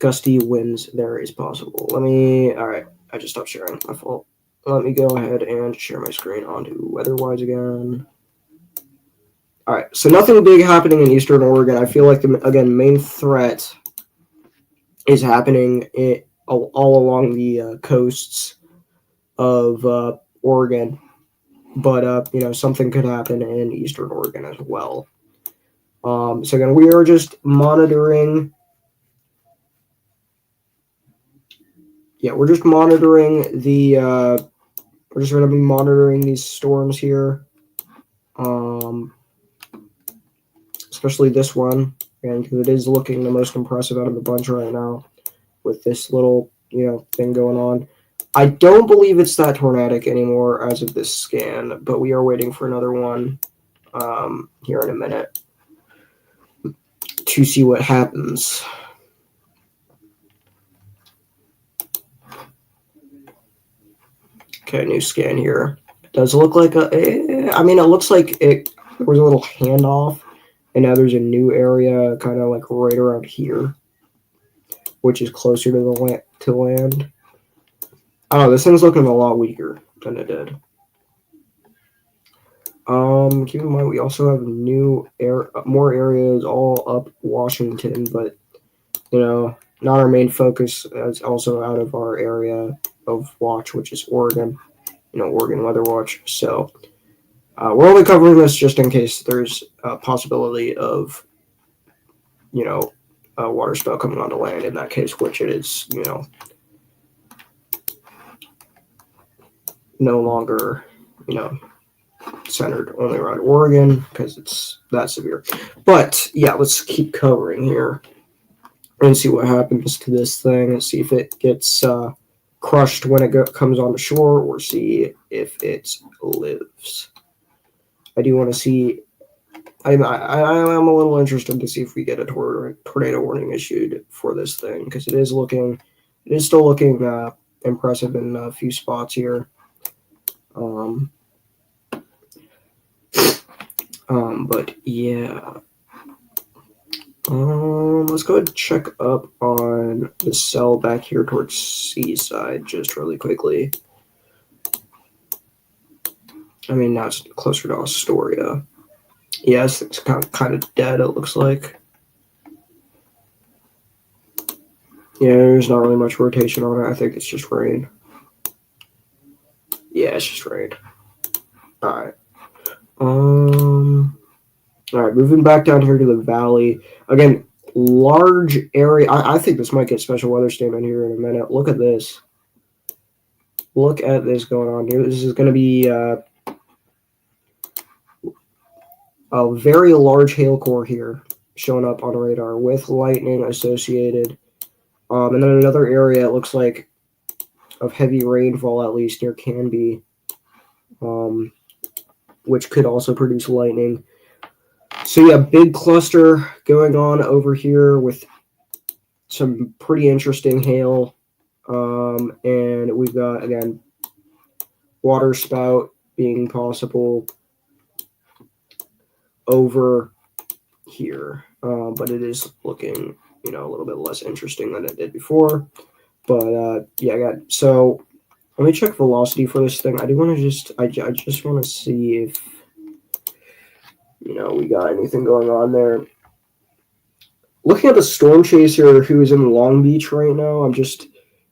gusty winds there is possible. All right, I just stopped sharing, my fault. Let me go ahead and share my screen onto weather-wise again. All right, so nothing big happening in Eastern Oregon. I feel like, again, main threat is happening all along the coasts of Oregon. But, something could happen in Eastern Oregon as well. So again, we are just monitoring. Yeah, we're just monitoring the. We're just going to be monitoring these storms here. Especially this one, and because it is looking the most impressive out of the bunch right now, with this little thing going on. I don't believe it's that tornadic anymore as of this scan, but we are waiting for another one here in a minute to see what happens. Okay, new scan here. It does look like it looks like there was a little handoff, and now there's a new area kind of like right around here, which is closer to the land. Oh, this thing's looking a lot weaker than it did. Keep in mind we also have more areas all up Washington, but not our main focus. Is also out of our area of watch, which is Oregon. Oregon Weather Watch. So we're only covering this just in case there's a possibility of a water spout coming onto land. In that case, which it is, no longer, centered only around Oregon because it's that severe. But yeah, let's keep covering here and see what happens to this thing and see if it gets crushed when it comes onto shore, or see if it lives. I do want to see. I'm a little interested to see if we get a tornado warning issued for this thing, because it is still looking impressive in a few spots here. But yeah. Let's go ahead and check up on the cell back here towards Seaside just really quickly. Now it's closer to Astoria. Yes, it's kind of dead, it looks like. Yeah, there's not really much rotation on it. I think it's just rain. Yeah, it's just rain. Alright. Alright, moving back down here to the valley. Again, large area. I think this might get special weather statement here in a minute. Look at this. Look at this going on here. This is going to be a very large hail core here showing up on radar with lightning associated. And then another area, it looks like, of heavy rainfall, at least near Canby, which could also produce lightning. So yeah, big cluster going on over here with some pretty interesting hail. And we've got, again, water spout being possible over here. But it is looking, a little bit less interesting than it did before. But yeah, so let me check velocity for this thing. I do want to I just want to see if we got anything going on there. Looking at the storm chaser who is in Long Beach right now, I'm just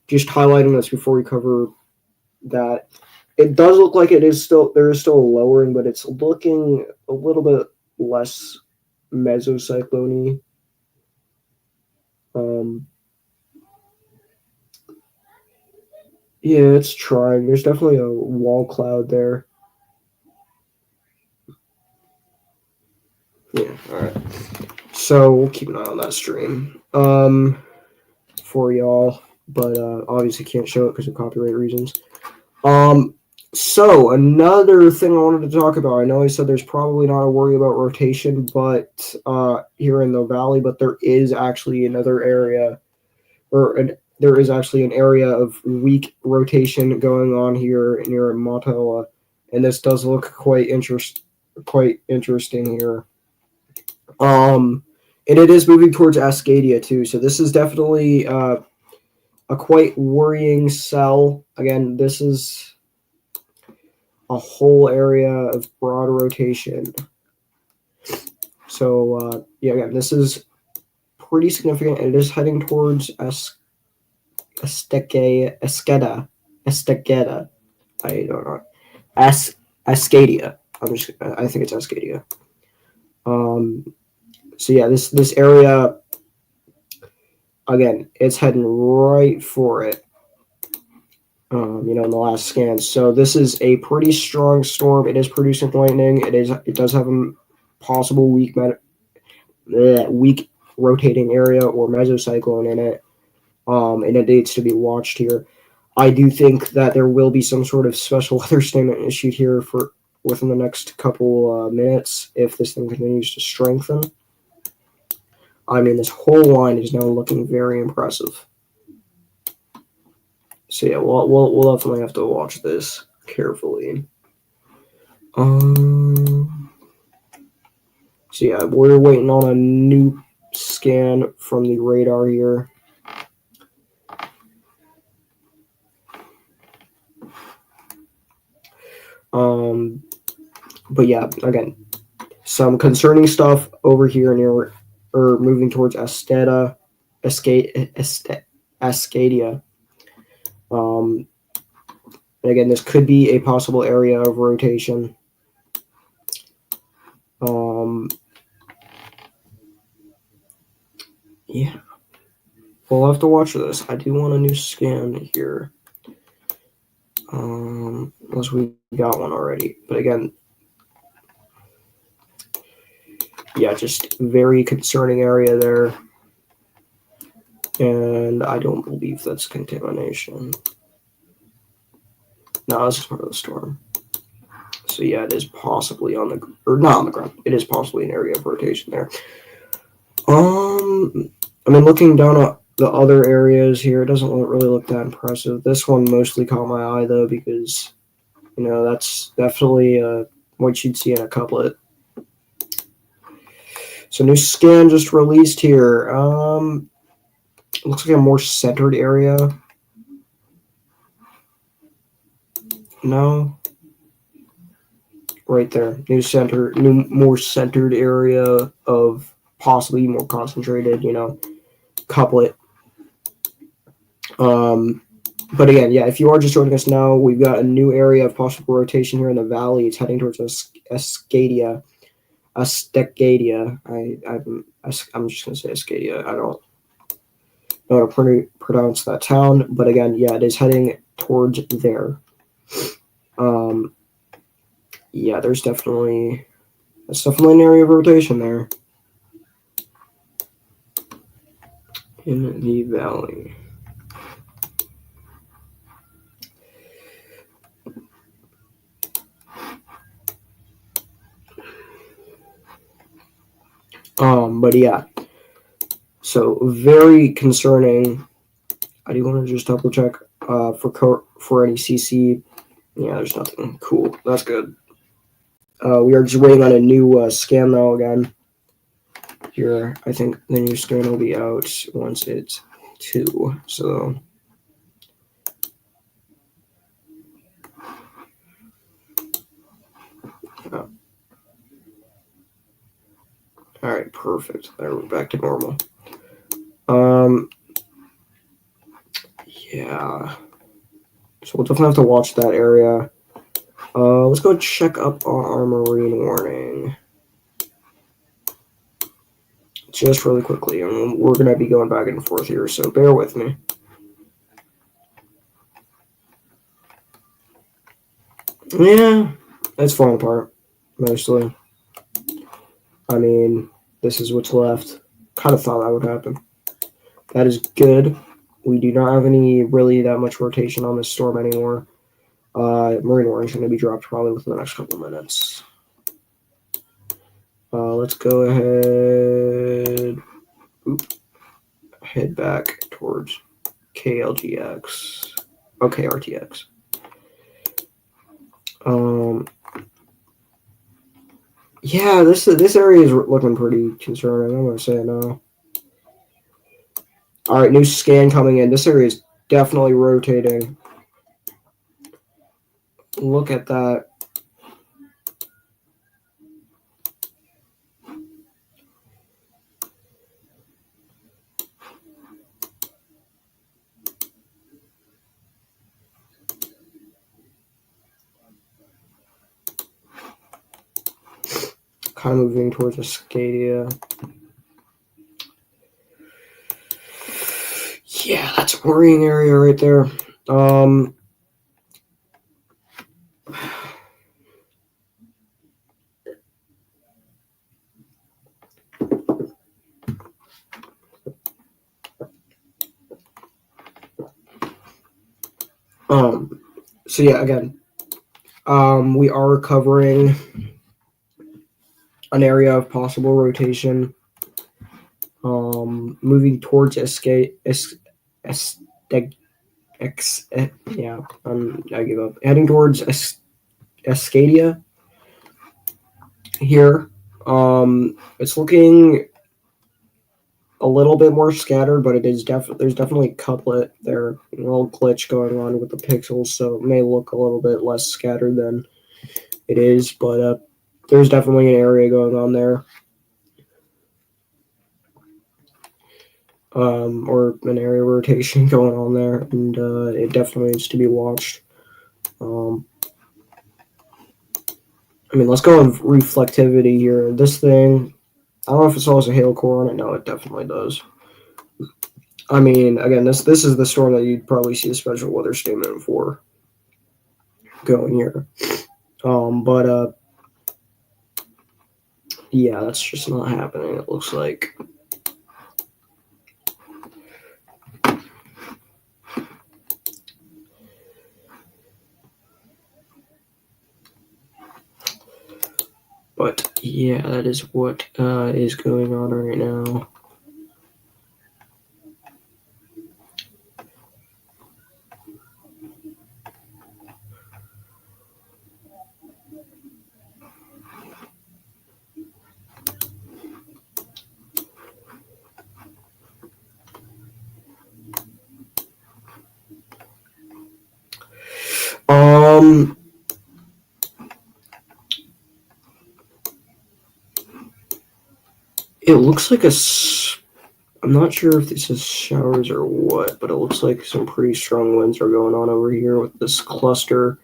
highlighting this before we cover that. It does look like there is still a lowering, but it's looking a little bit less mesocyclone-y. Yeah, it's trying. There's definitely a wall cloud there. Yeah, alright. So we'll keep an eye on that stream for y'all, but obviously can't show it because of copyright reasons. So another thing I wanted to talk about. I know I said there's probably not a worry about rotation, but here in the valley, but there is actually another area, there is actually an area of weak rotation going on here near Motella, and this does look quite interesting here. And it is moving towards Ascadia too. So this is definitely a quite worrying cell. Again, this is a whole area of broad rotation. So yeah, again, this is pretty significant. It is heading towards Esqueda. I don't know. Ascadia. I think it's Ascadia. So yeah, this area again, it's heading right for it. In the last scan. So this is a pretty strong storm. It is producing lightning. It does have a possible weak rotating area or mesocyclone in it. And it needs to be watched here. I do think that there will be some sort of special weather statement issued here for within the next couple minutes if this thing continues to strengthen. I mean, this whole line is now looking very impressive. So yeah, we'll definitely have to watch this carefully. So yeah, we're waiting on a new scan from the radar here. But yeah, again, some concerning stuff over here near or moving towards Ascadia. And again, this could be a possible area of rotation. Yeah, we'll have to watch this. I do want a new scan here. Unless we got one already. But again, yeah, just very concerning area there. And I don't believe that's contamination. No, this is part of the storm. So yeah, it is possibly on the, or not on the ground. It is possibly an area of rotation there. I mean, looking down at the other areas here, it doesn't really look that impressive. This one mostly caught my eye though, because that's definitely what you'd see in a couplet. So new scan just released here. Looks like a more centered area. No. Right there. New more centered area of possibly more concentrated, couplet. But again, yeah, if you are just joining us now, we've got a new area of possible rotation here in the valley. It's heading towards Ascadia. I'm just gonna say Ascadia. I don't know how to pronounce that town, but again, yeah, it is heading towards there. Yeah, that's definitely an area of rotation there in the valley. But yeah, so very concerning. I do want to just double check for any CC. Yeah, there's nothing. Cool, that's good. We are just waiting on a new scan though again. Here, I think the new scan will be out once it's 2. So. All right, perfect. There, we're back to normal. Yeah. So we'll definitely have to watch that area. Let's go check up on our marine warning. Just really quickly, and we're going to be going back and forth here, so bear with me. Yeah, it's falling apart, mostly. I mean, this is what's left. Kind of thought that would happen. That is good. We do not have any really that much rotation on this storm anymore. Marine warning is going to be dropped probably within the next couple of minutes. Let's go ahead. Head back towards KLGX. Okay, RTX. Yeah, this area is looking pretty concerning. I'm gonna say no. All right, new scan coming in. This area is definitely rotating. Look at that. Kind of moving towards Escadia. Yeah, that's a worrying area right there. So yeah, again, we are covering an area of possible rotation. Moving towards yeah, I give up. Heading towards Escadia here. It's looking a little bit more scattered, but it is there's definitely a couplet there, a little glitch going on with the pixels, so it may look a little bit less scattered than it is, but there's definitely an area going on there, or an area rotation going on there, and it definitely needs to be watched. I mean, let's go on reflectivity here. This thing, I don't know if it still has a hail core on it. No, it definitely does. I mean, again, this is the storm that you'd probably see a special weather statement for going here. But yeah, that's just not happening. It looks like. But yeah, that is what is going on right now. It looks like I'm not sure if this is showers or what, but it looks like some pretty strong winds are going on over here with this cluster,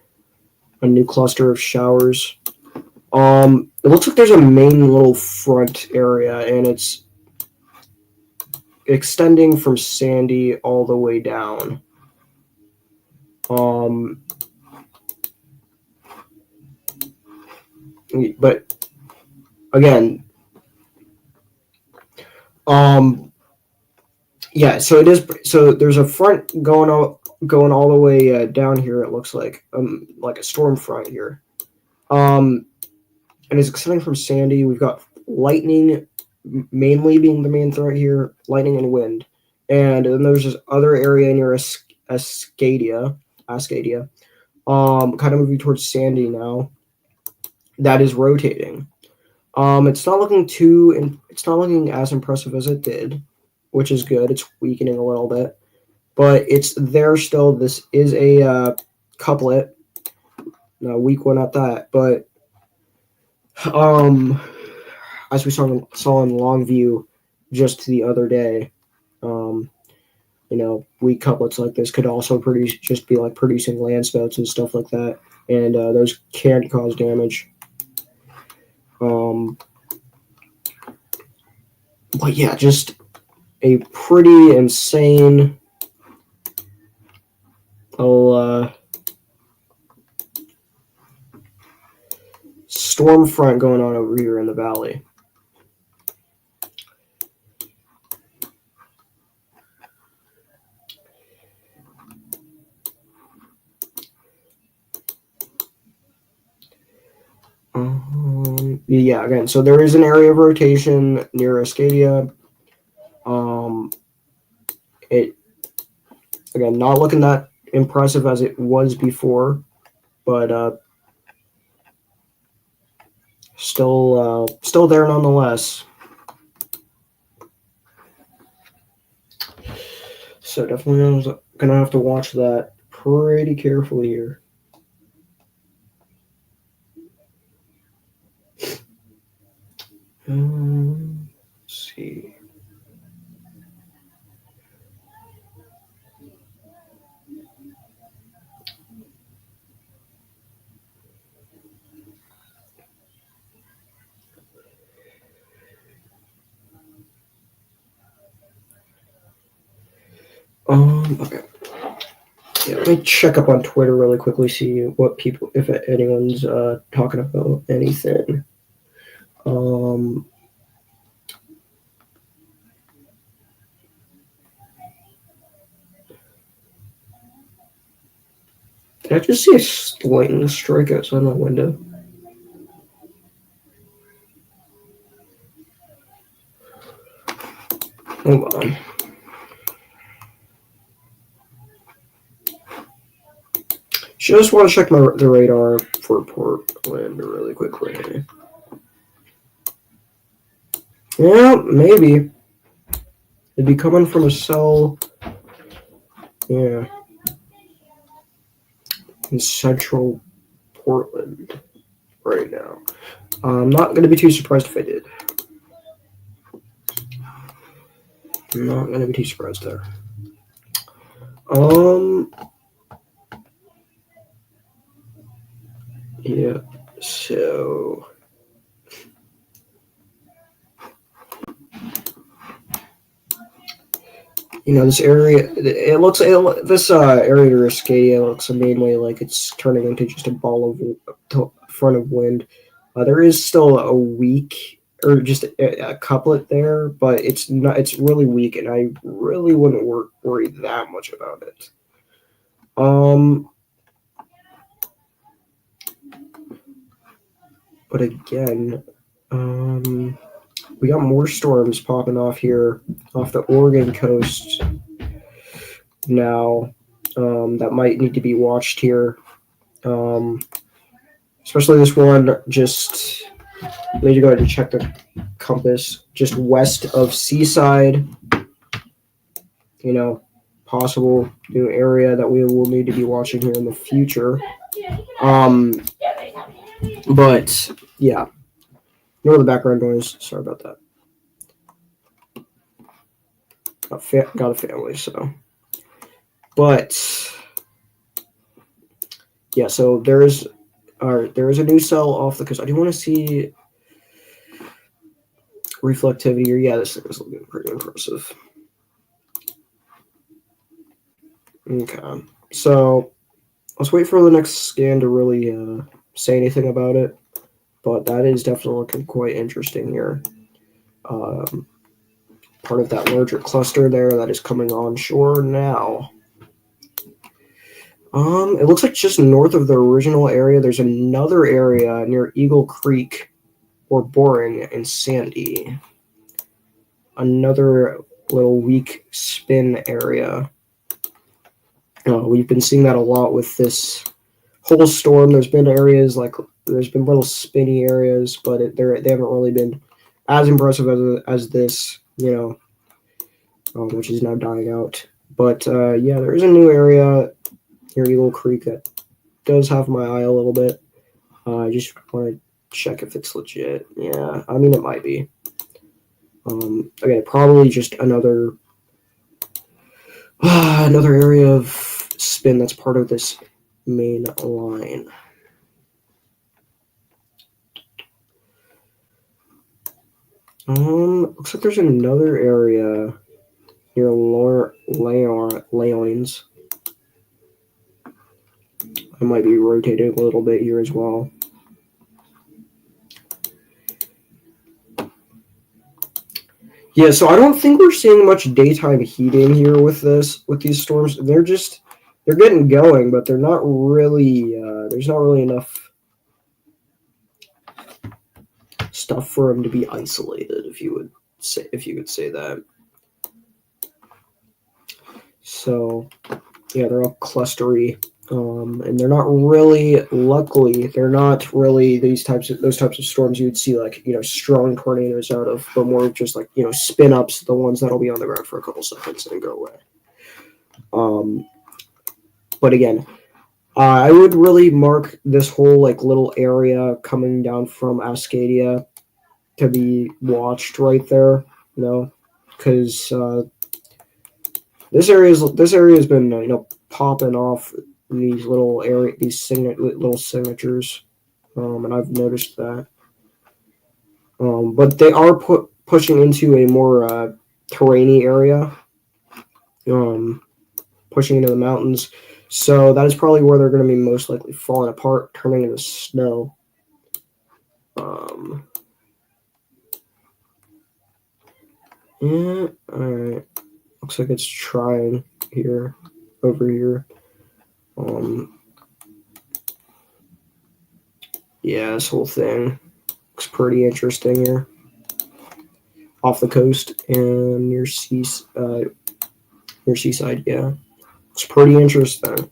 a new cluster of showers. It looks like there's a main little front area, and it's extending from Sandy all the way down. But again, yeah. So it is. So there's a front going all the way down here. It looks like a storm front here. And it's extending from Sandy. We've got lightning mainly being the main threat here, lightning and wind. And then there's this other area near Ascadia, kind of moving towards Sandy now. That is rotating. It's not looking as impressive as it did, which is good. It's weakening a little bit, but it's there still. This is a couplet, no, weak one at that. But as we saw in Longview just the other day, weak couplets like this could also be like producing landspouts and stuff like that, and those can cause damage. But yeah, just a pretty insane storm front going on over here in the valley. Yeah, again, so there is an area of rotation near Escadia. It again not looking that impressive as it was before, but Still there nonetheless. So definitely gonna have to watch that pretty carefully here. Let's see. Okay. Yeah, let me check up on Twitter really quickly, see what people, if anyone's talking about anything. Did I just see a lightning strike outside my window? Hold on. Just want to check the radar for Portland really quickly. Yeah, maybe. It'd be coming from a cell. Yeah. In central Portland right now. I'm not going to be too surprised if I did. I'm not going to be too surprised there. Yeah, so this area, it looks, this area to Riscadia looks mainly like it's turning into just a ball of front of wind. There is still a weak, or just a couplet there, but it's really weak, and I really wouldn't worry that much about it. But again, we got more storms popping off here off the Oregon coast now. That might need to be watched here. Especially this one, just need to go ahead and check the compass. Just west of Seaside, possible new area that we will need to be watching here in the future. But yeah, the background noise. Sorry about that. Got a family, so. But yeah, so there is a new cell off the coast. I do want to see reflectivity here. Yeah, this thing is looking pretty impressive. Okay, so let's wait for the next scan to really say anything about it. But that is definitely looking quite interesting here. Part of that larger cluster there that is coming onshore now. It looks like just north of the original area, there's another area near Eagle Creek or Boring and Sandy. Another little weak spin area. We've been seeing that a lot with this whole storm. There's been areas there's been little spinny areas, but they haven't really been as impressive as this, which is now dying out. But yeah, there is a new area near Eagle Creek that does have my eye a little bit. I just want to check if it's legit. Yeah, I mean, it might be. Again, probably just another area of spin that's part of this main line. Looks like there's another area near Lyons. I might be rotating a little bit here as well. Yeah, so I don't think we're seeing much daytime heating here with these storms. They're getting going, but they're not really. There's not really enough stuff for them to be isolated, if you could say that. So, yeah, they're all clustery. And they're not really, luckily, they're not really those types of storms you would see like strong tornadoes out of, but more just like spin ups, the ones that'll be on the ground for a couple seconds and go away. But again, I would really mark this whole like little area coming down from Ascadia to be watched right there, because this area has been popping off these little little signatures, and I've noticed that. But they are pushing into a more terrainy area, pushing into the mountains. So that is probably where they're going to be most likely falling apart, turning into snow. Yeah, alright. Looks like it's trying here, over here. Yeah, this whole thing looks pretty interesting here. Off the coast and near seaside, yeah. It's pretty interesting.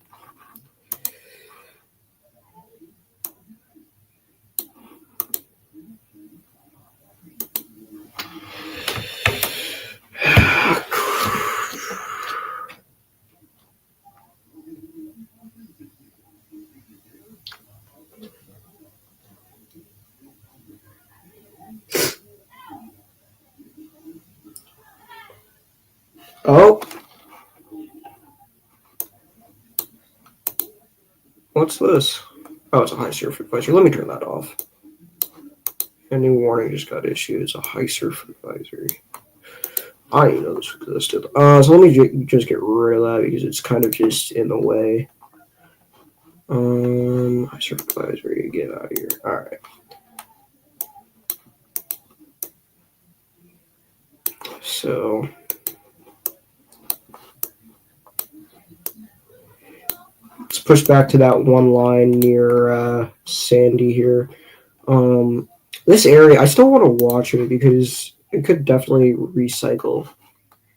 Oh, what's this? Oh, it's a high surf advisory. Let me turn that off. A new warning just got issued. It's a high surf advisory. I didn't know this existed. So let me just get rid of that because it's kind of just in the way. High surf advisory. Get out of here. All right. So let's push back to that one line near Sandy here. This area, I still want to watch it because it could definitely recycle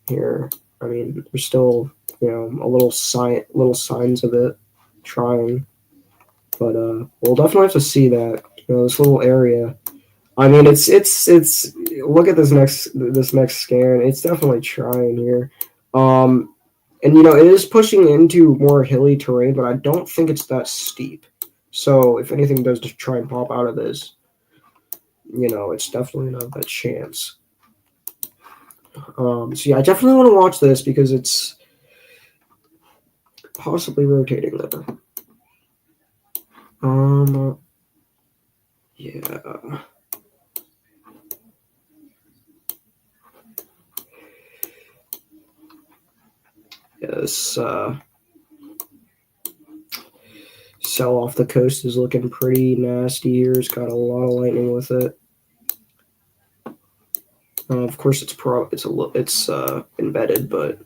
here. I mean, there's still a little signs of it trying, but we'll definitely have to see that. This little area. I mean, it's look at this next scan. It's definitely trying here. And it is pushing into more hilly terrain, but I don't think it's that steep. So if anything does to try and pop out of this, it's definitely not that chance. So yeah, I definitely want to watch this because it's possibly rotating there. Yeah. Yes, cell off the coast is looking pretty nasty here. It's got a lot of lightning with it. Of course, it's embedded, but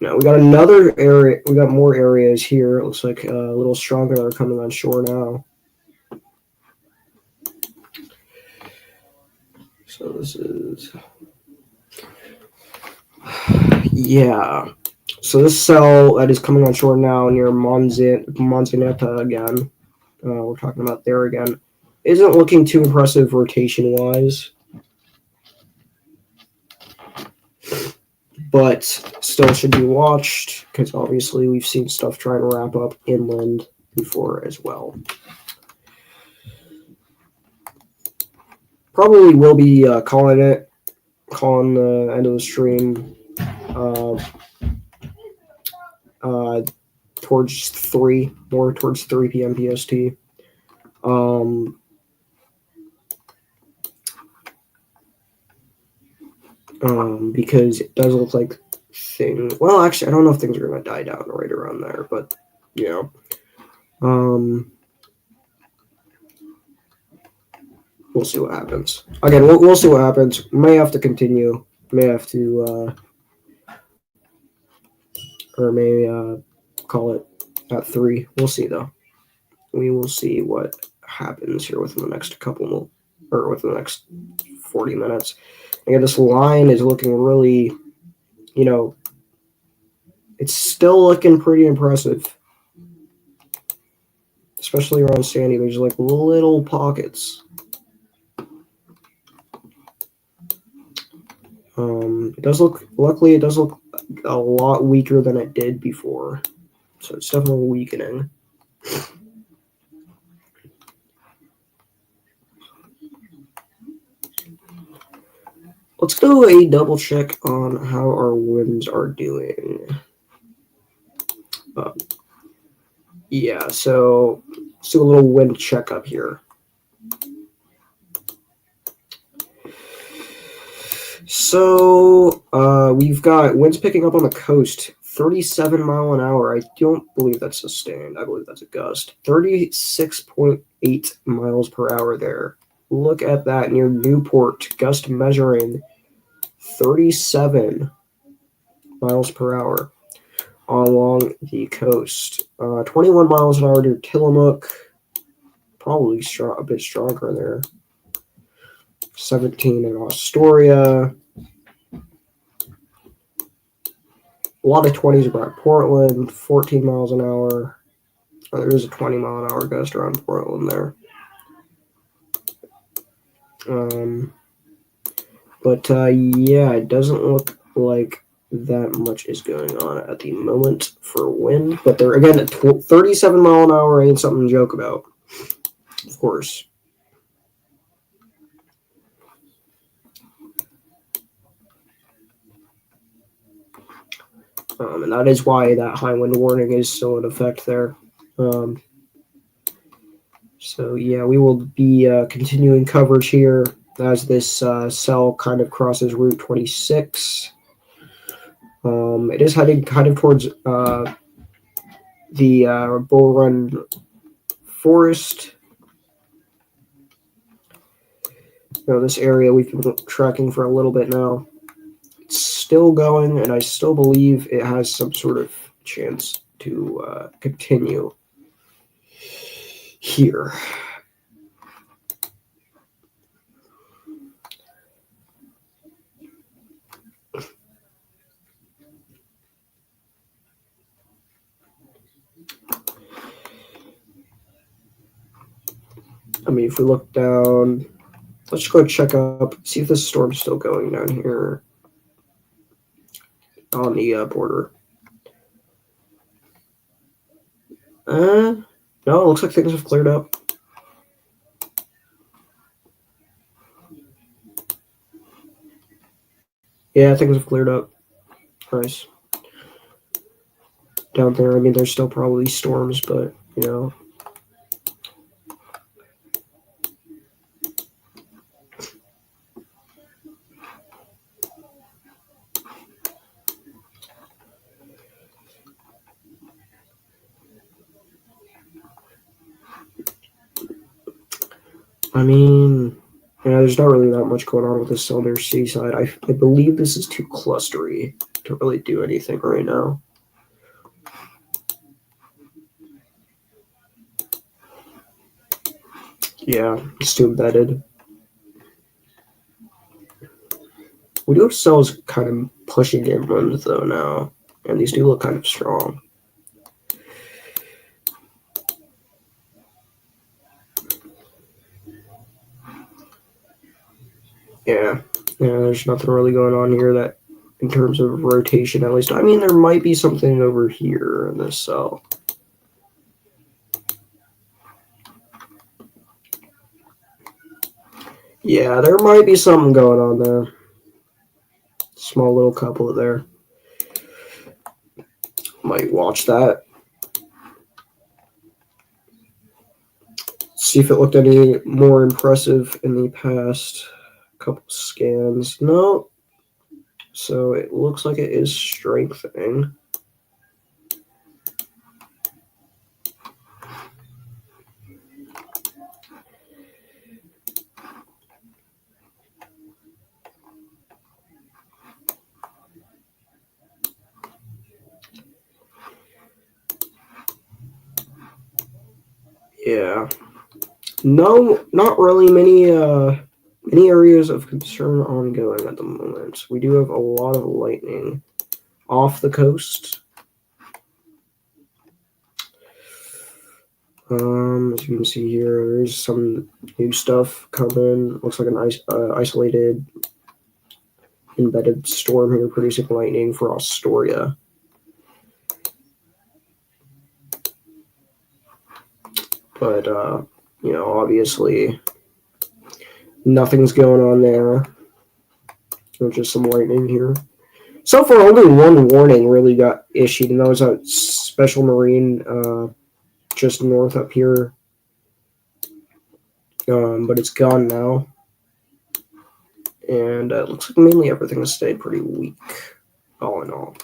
no, we got another area. We got more areas here. It looks like a little stronger that are coming on shore now. So this is, yeah. So this cell that is coming on shore now near Manzanetta again. We're talking about there again. Isn't looking too impressive rotation wise, but still should be watched because obviously we've seen stuff try to wrap up inland before as well. Probably will be calling the end of the stream towards 3 p.m. PST. Because it does look like well, actually, I don't know if things are going to die down right around there, but yeah. We'll see what happens. Again, we'll see what happens. May have to continue. May have to, or may call it at 3. We'll see, though. We will see what happens here within the next within the next 40 minutes. Again, this line is looking really, it's still looking pretty impressive. especially around Sandy. There's like little pockets. It does look, luckily it does look a lot weaker than it did before. So it's definitely weakening. Let's do a double check on how our winds are doing. Yeah, so let's do a little wind check up here. So we've got winds picking up on the coast, 37 mile an hour. I don't believe that's sustained. I believe that's a gust. 36.8 miles per hour there. Look at that near Newport, gust measuring 37 miles per hour along the coast. 21 miles an hour near Tillamook, probably a bit stronger there. 17 in Astoria. A lot of 20s around Portland, 14 miles an hour. Oh, there is a 20 mile an hour gust around Portland there. But yeah, it doesn't look like that much is going on at the moment for wind. But there again, 37 mile an hour ain't something to joke about, of course. And that is why that high wind warning is still in effect there. So yeah, we will be continuing coverage here as this cell kind of crosses Route 26. It is heading kind of towards the Bull Run Forest. This area we've been tracking for a little bit now. It's still going, and I still believe it has some sort of chance to continue here. I mean, if we look down, let's just go check up, see if this storm's still going down here on the border. No, it looks like things have cleared up. Yeah, things have cleared up. Nice. Down there, I mean, there's still probably storms, but, you know. I mean, yeah, there's not really that much going on with this Cylinder Seaside. I believe this is too clustery to really do anything right now. Yeah, it's too embedded. We do have cells kind of pushing inland though now, and these do look kind of strong. Yeah, there's nothing really going on here that, in terms of rotation at least. I mean, there might be something over here in this cell. Yeah, there might be something going on there. Small little couple there. Might watch that. See if it looked any more impressive in the past couple scans. No. So it looks like it is strengthening. Yeah. No, not really many areas of concern ongoing at the moment. We do have a lot of lightning off the coast. As you can see here, there's some new stuff coming. Looks like an isolated embedded storm here producing lightning for Astoria. But, you know, obviously nothing's going on there. There's just some lightning here. So far, only one warning really got issued, and that was a special marine just north up here. But it's gone now. And it looks like mainly everything has stayed pretty weak, all in all.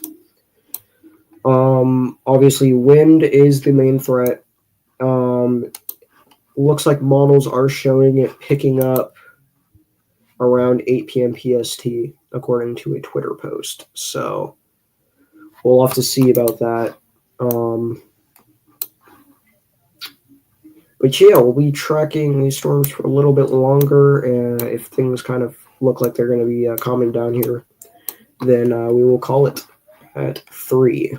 Obviously, wind is the main threat. Looks like models are showing it picking up around 8 p.m. PST, according to a Twitter post. So we'll have to see about that. But yeah, we'll be tracking these storms for a little bit longer, and if things kind of look like they're going to be calming down here, then we will call it at 3.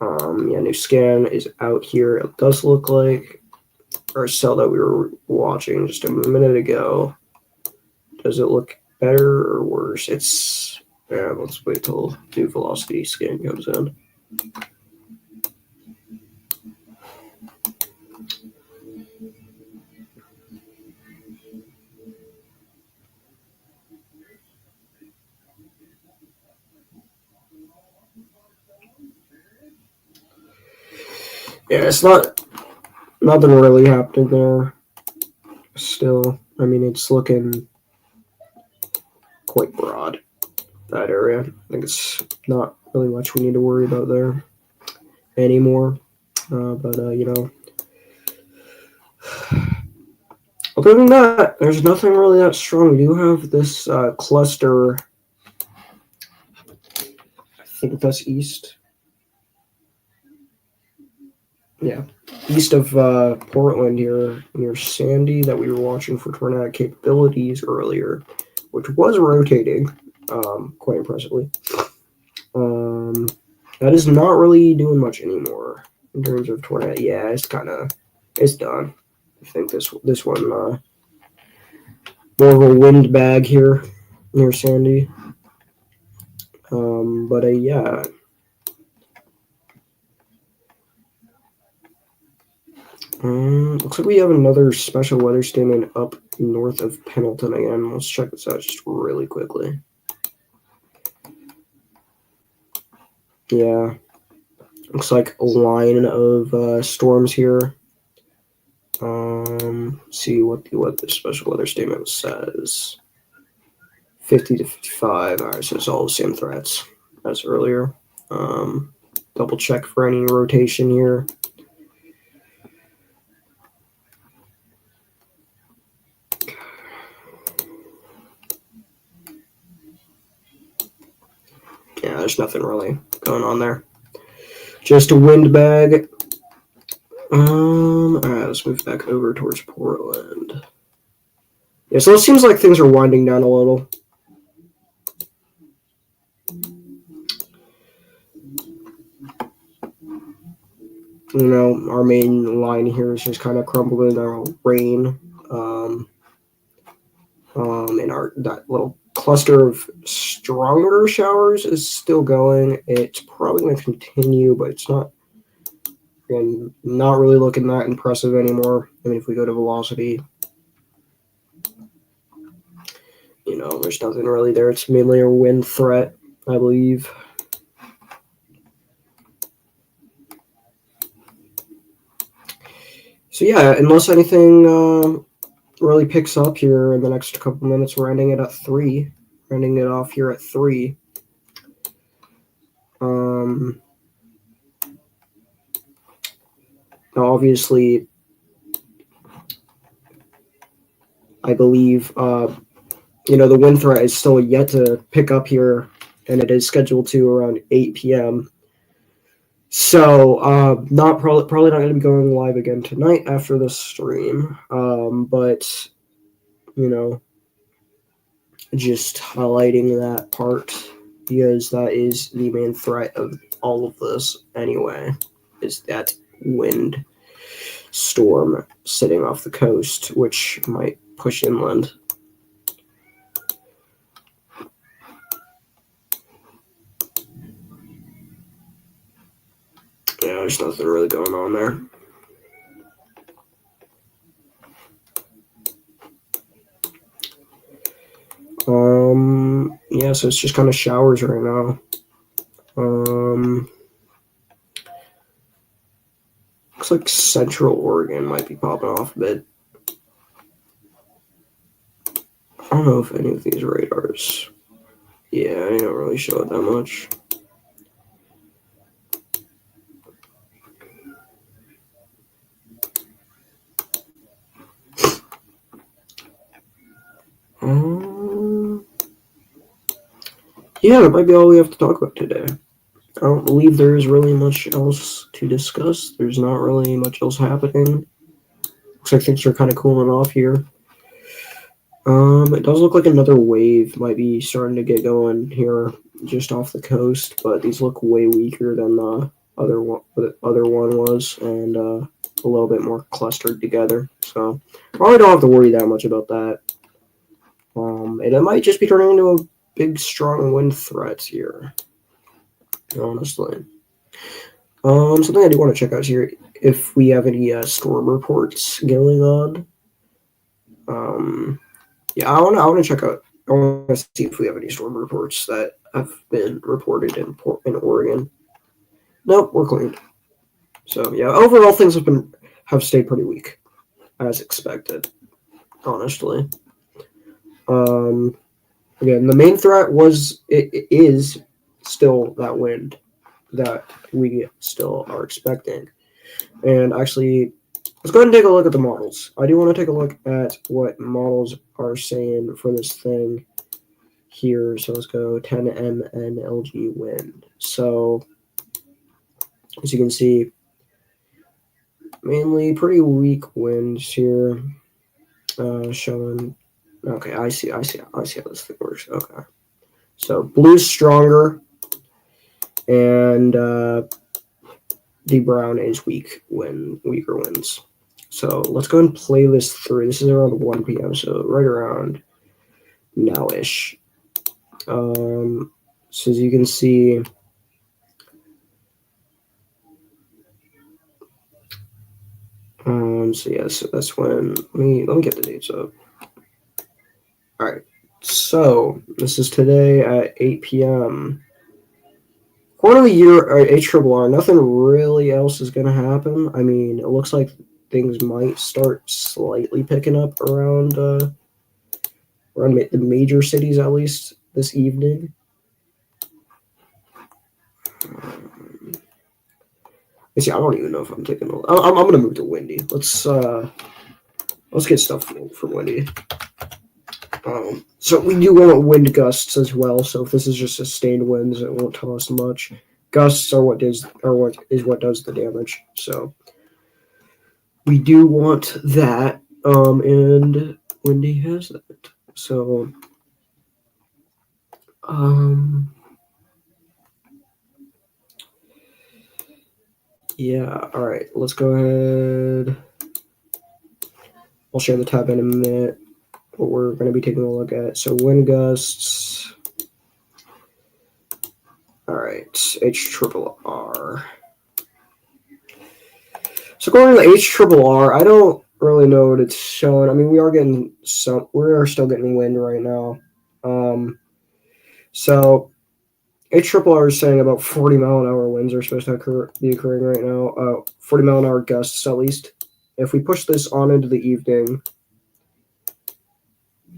Yeah, new scan is out here. It does look like our cell that we were watching just a minute ago. Does it look better or worse? It's, yeah, let's wait till new velocity scan goes in. Yeah, it's nothing really happening there still. I mean, it's looking quite broad, that area. I think it's not really much we need to worry about there anymore. But you know, other than that, there's nothing really that strong. We do have this cluster. I think that's east. Yeah, east of Portland here, near Sandy, that we were watching for tornadic capabilities earlier, which was rotating quite impressively. That is not really doing much anymore in terms of tornado. Yeah, it's done. I think this one more of a wind bag here near Sandy. But yeah. Looks like we have another special weather statement up north of Pendleton again. Let's check this out just really quickly. Yeah, looks like a line of storms here. See what the special weather statement says. 50 to 55. All right, so it's all the same threats as earlier. Double check for any rotation here. Yeah, there's nothing really going on there. Just a wind bag. Alright, let's move back over towards Portland. Yeah, so it seems like things are winding down a little. You know, our main line here is just kind of crumbled in our rain. And that little cluster of stronger showers is still going. It's probably going to continue, but it's not really looking that impressive anymore. I mean, if we go to velocity, you know, there's nothing really there. It's mainly a wind threat, I believe. So yeah, unless anything really picks up here in the next couple minutes, we're ending it at 3. We're ending it off here at 3. Now, obviously, I believe, you know, the wind threat is still yet to pick up here, and it is scheduled to around 8 p.m. So, probably not going to be going live again tonight after the stream, but, you know, just highlighting that part because that is the main threat of all of this anyway, is that wind storm sitting off the coast, which might push inland. Yeah, there's nothing really going on there. Yeah, so it's just kind of showers right now. Looks like Central Oregon might be popping off a bit. I don't know if any of these radars. Yeah, they don't really show it that much. Yeah, that might be all we have to talk about today. I don't believe there's really much else to discuss. There's not really much else happening. Looks like things are kind of cooling off here. It does look like another wave might be starting to get going here just off the coast, but these look way weaker than the other one was, and a little bit more clustered together. So probably don't have to worry that much about that. And it might just be turning into a big, strong wind threat here, honestly. Something I do want to check out here, if we have any storm reports going on. Yeah, I want to check out. I want to see if we have any storm reports that have been reported in Oregon. Nope, we're clean. So yeah, overall things have stayed pretty weak, as expected. Honestly, again, the main threat is still that wind that we still are expecting. And actually, let's go ahead and take a look at the models. I do want to take a look at what models are saying for this thing here. So let's go 10 MNLG wind. So as you can see, mainly pretty weak winds here. Showing. Okay, I see how this thing works. Okay, so blue's stronger, and the brown is weaker winds. So let's go and play this through. This is around 1 p.m., so right around now-ish. So as you can see, so yeah, so that's when, let me get the dates up. All right, so this is today at 8 p.m. According to the year HRRR, nothing really else is going to happen. I mean, it looks like things might start slightly picking up around the major cities, at least this evening. See, I don't even know if I'm taking. I'm gonna move to windy. Let's get stuff from windy. So we do want wind gusts as well. So if this is just sustained winds, it won't tell us much. Gusts are what does the damage. So we do want that. And windy has that. So yeah. All right. Let's go ahead. I'll share the tab in a minute. What we're going to be taking a look at. So wind gusts. All right, HRRR. So going to the HRRR, I don't really know what it's showing. I mean, we are still getting wind right now. So HRRR is saying about 40-mile-an-hour winds are supposed to be occurring right now. 40-mile-an-hour gusts, at least. If we push this on into the evening,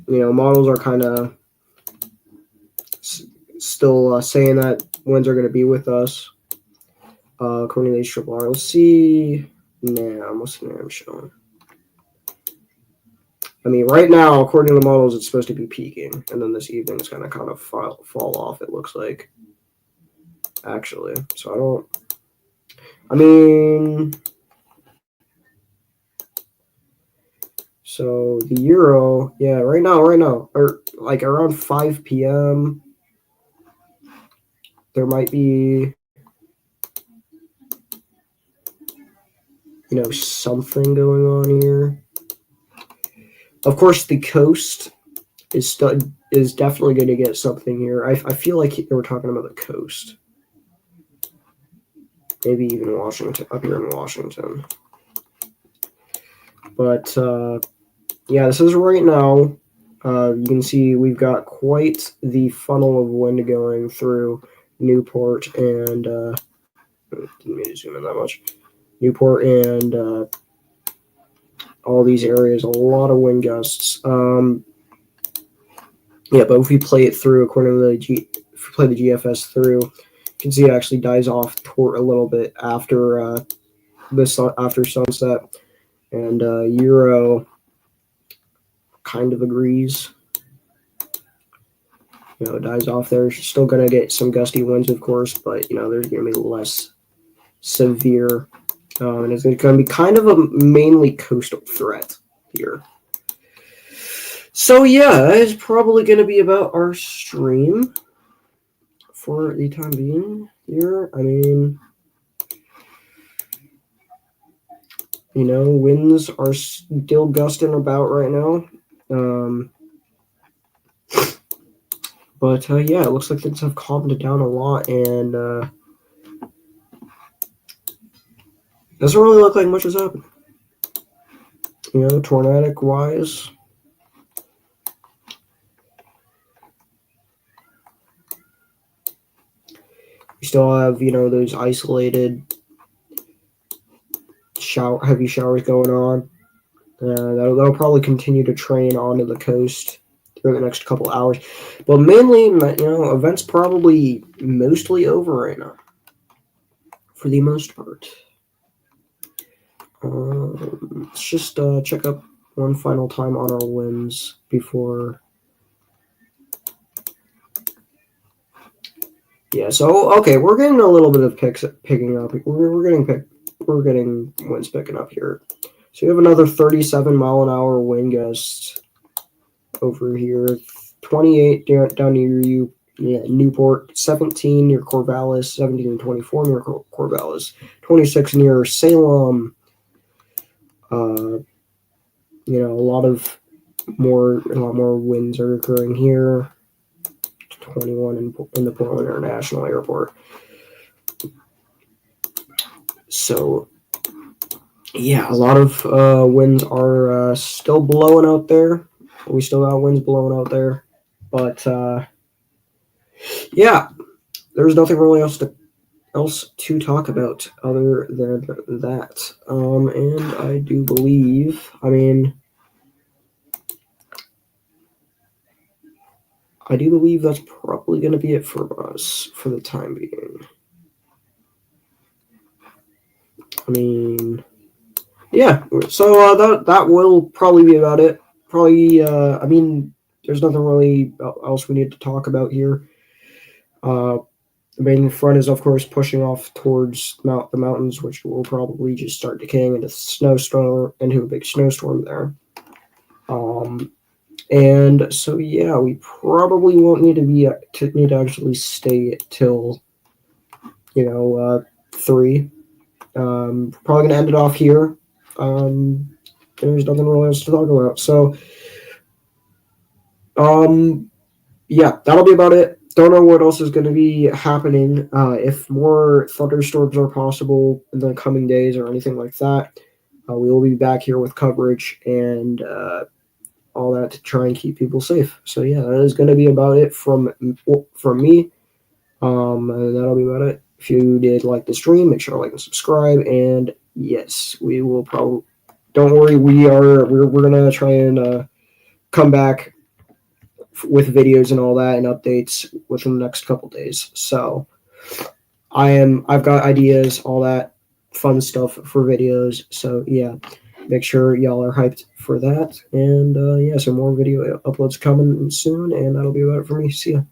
models are kind of still saying that winds are going to be with us. According to HRRR, let's see. What's the NAM showing? I mean, right now, according to the models, it's supposed to be peaking, and then this evening it's going to kind of fall off, it looks like. Actually, so so the euro, yeah, right now, or like around 5 p.m., there might be something going on here. Of course, the coast is definitely going to get something here. I feel like they were talking about the coast. Maybe even Washington, up here in Washington. But, yeah, this is right now. You can see we've got quite the funnel of wind going through Newport and, didn't mean to zoom in that much. Newport and all these areas, a lot of wind gusts. Yeah, but if we play it through according to if we play the GFS through, you can see it actually dies off a little bit after after sunset, and Euro kind of agrees. It dies off there. Still gonna get some gusty winds, of course, but there's gonna be less severe, and it's gonna be kind of a mainly coastal threat here. So yeah, that is probably going to be about our stream for the time being here. I mean, winds are still gusting about right now. But yeah, it looks like things have calmed down a lot, and doesn't really look like much has happened. Tornadic wise. We still have, those isolated heavy showers going on. That'll probably continue to train onto the coast through the next couple hours. But mainly, events probably mostly over right now. For the most part. Let's just check up one final time on our winds before. Yeah, so okay, we're getting a little bit of picking up. We're getting winds picking up here. So we have another 37 mile an hour wind gust over here. 28 down near you, Newport. 17 near Corvallis. 17 and 24 near Corvallis. 26 near Salem. A lot more winds are occurring here. 21 in the Portland International Airport. So, yeah, a lot of winds are still blowing out there. We still got winds blowing out there. But, yeah, there's nothing really else to talk about other than that. And I do believe, that's probably going to be it for us for the time being. Yeah. So that will probably be about it. Probably. There's nothing really else we need to talk about here. The main front is, of course, pushing off towards the mountains, which will probably just start decaying into a big snowstorm there. And so, yeah, we probably won't need to actually stay till, 3. Probably going to end it off here. There's nothing really else to talk about. So, yeah, that'll be about it. Don't know what else is going to be happening. If more thunderstorms are possible in the coming days or anything like that, we will be back here with coverage and all that to try and keep people safe. So yeah, that is going to be about it from me. And that'll be about it. If you did like the stream, make sure to like and subscribe. And yes, we will probably. Don't worry, we're gonna try and come back with videos and all that and updates within the next couple days. So I've got ideas, all that fun stuff for videos. So yeah, make sure y'all are hyped for that. And yeah, some more video uploads coming soon, and that'll be about it for me. See ya.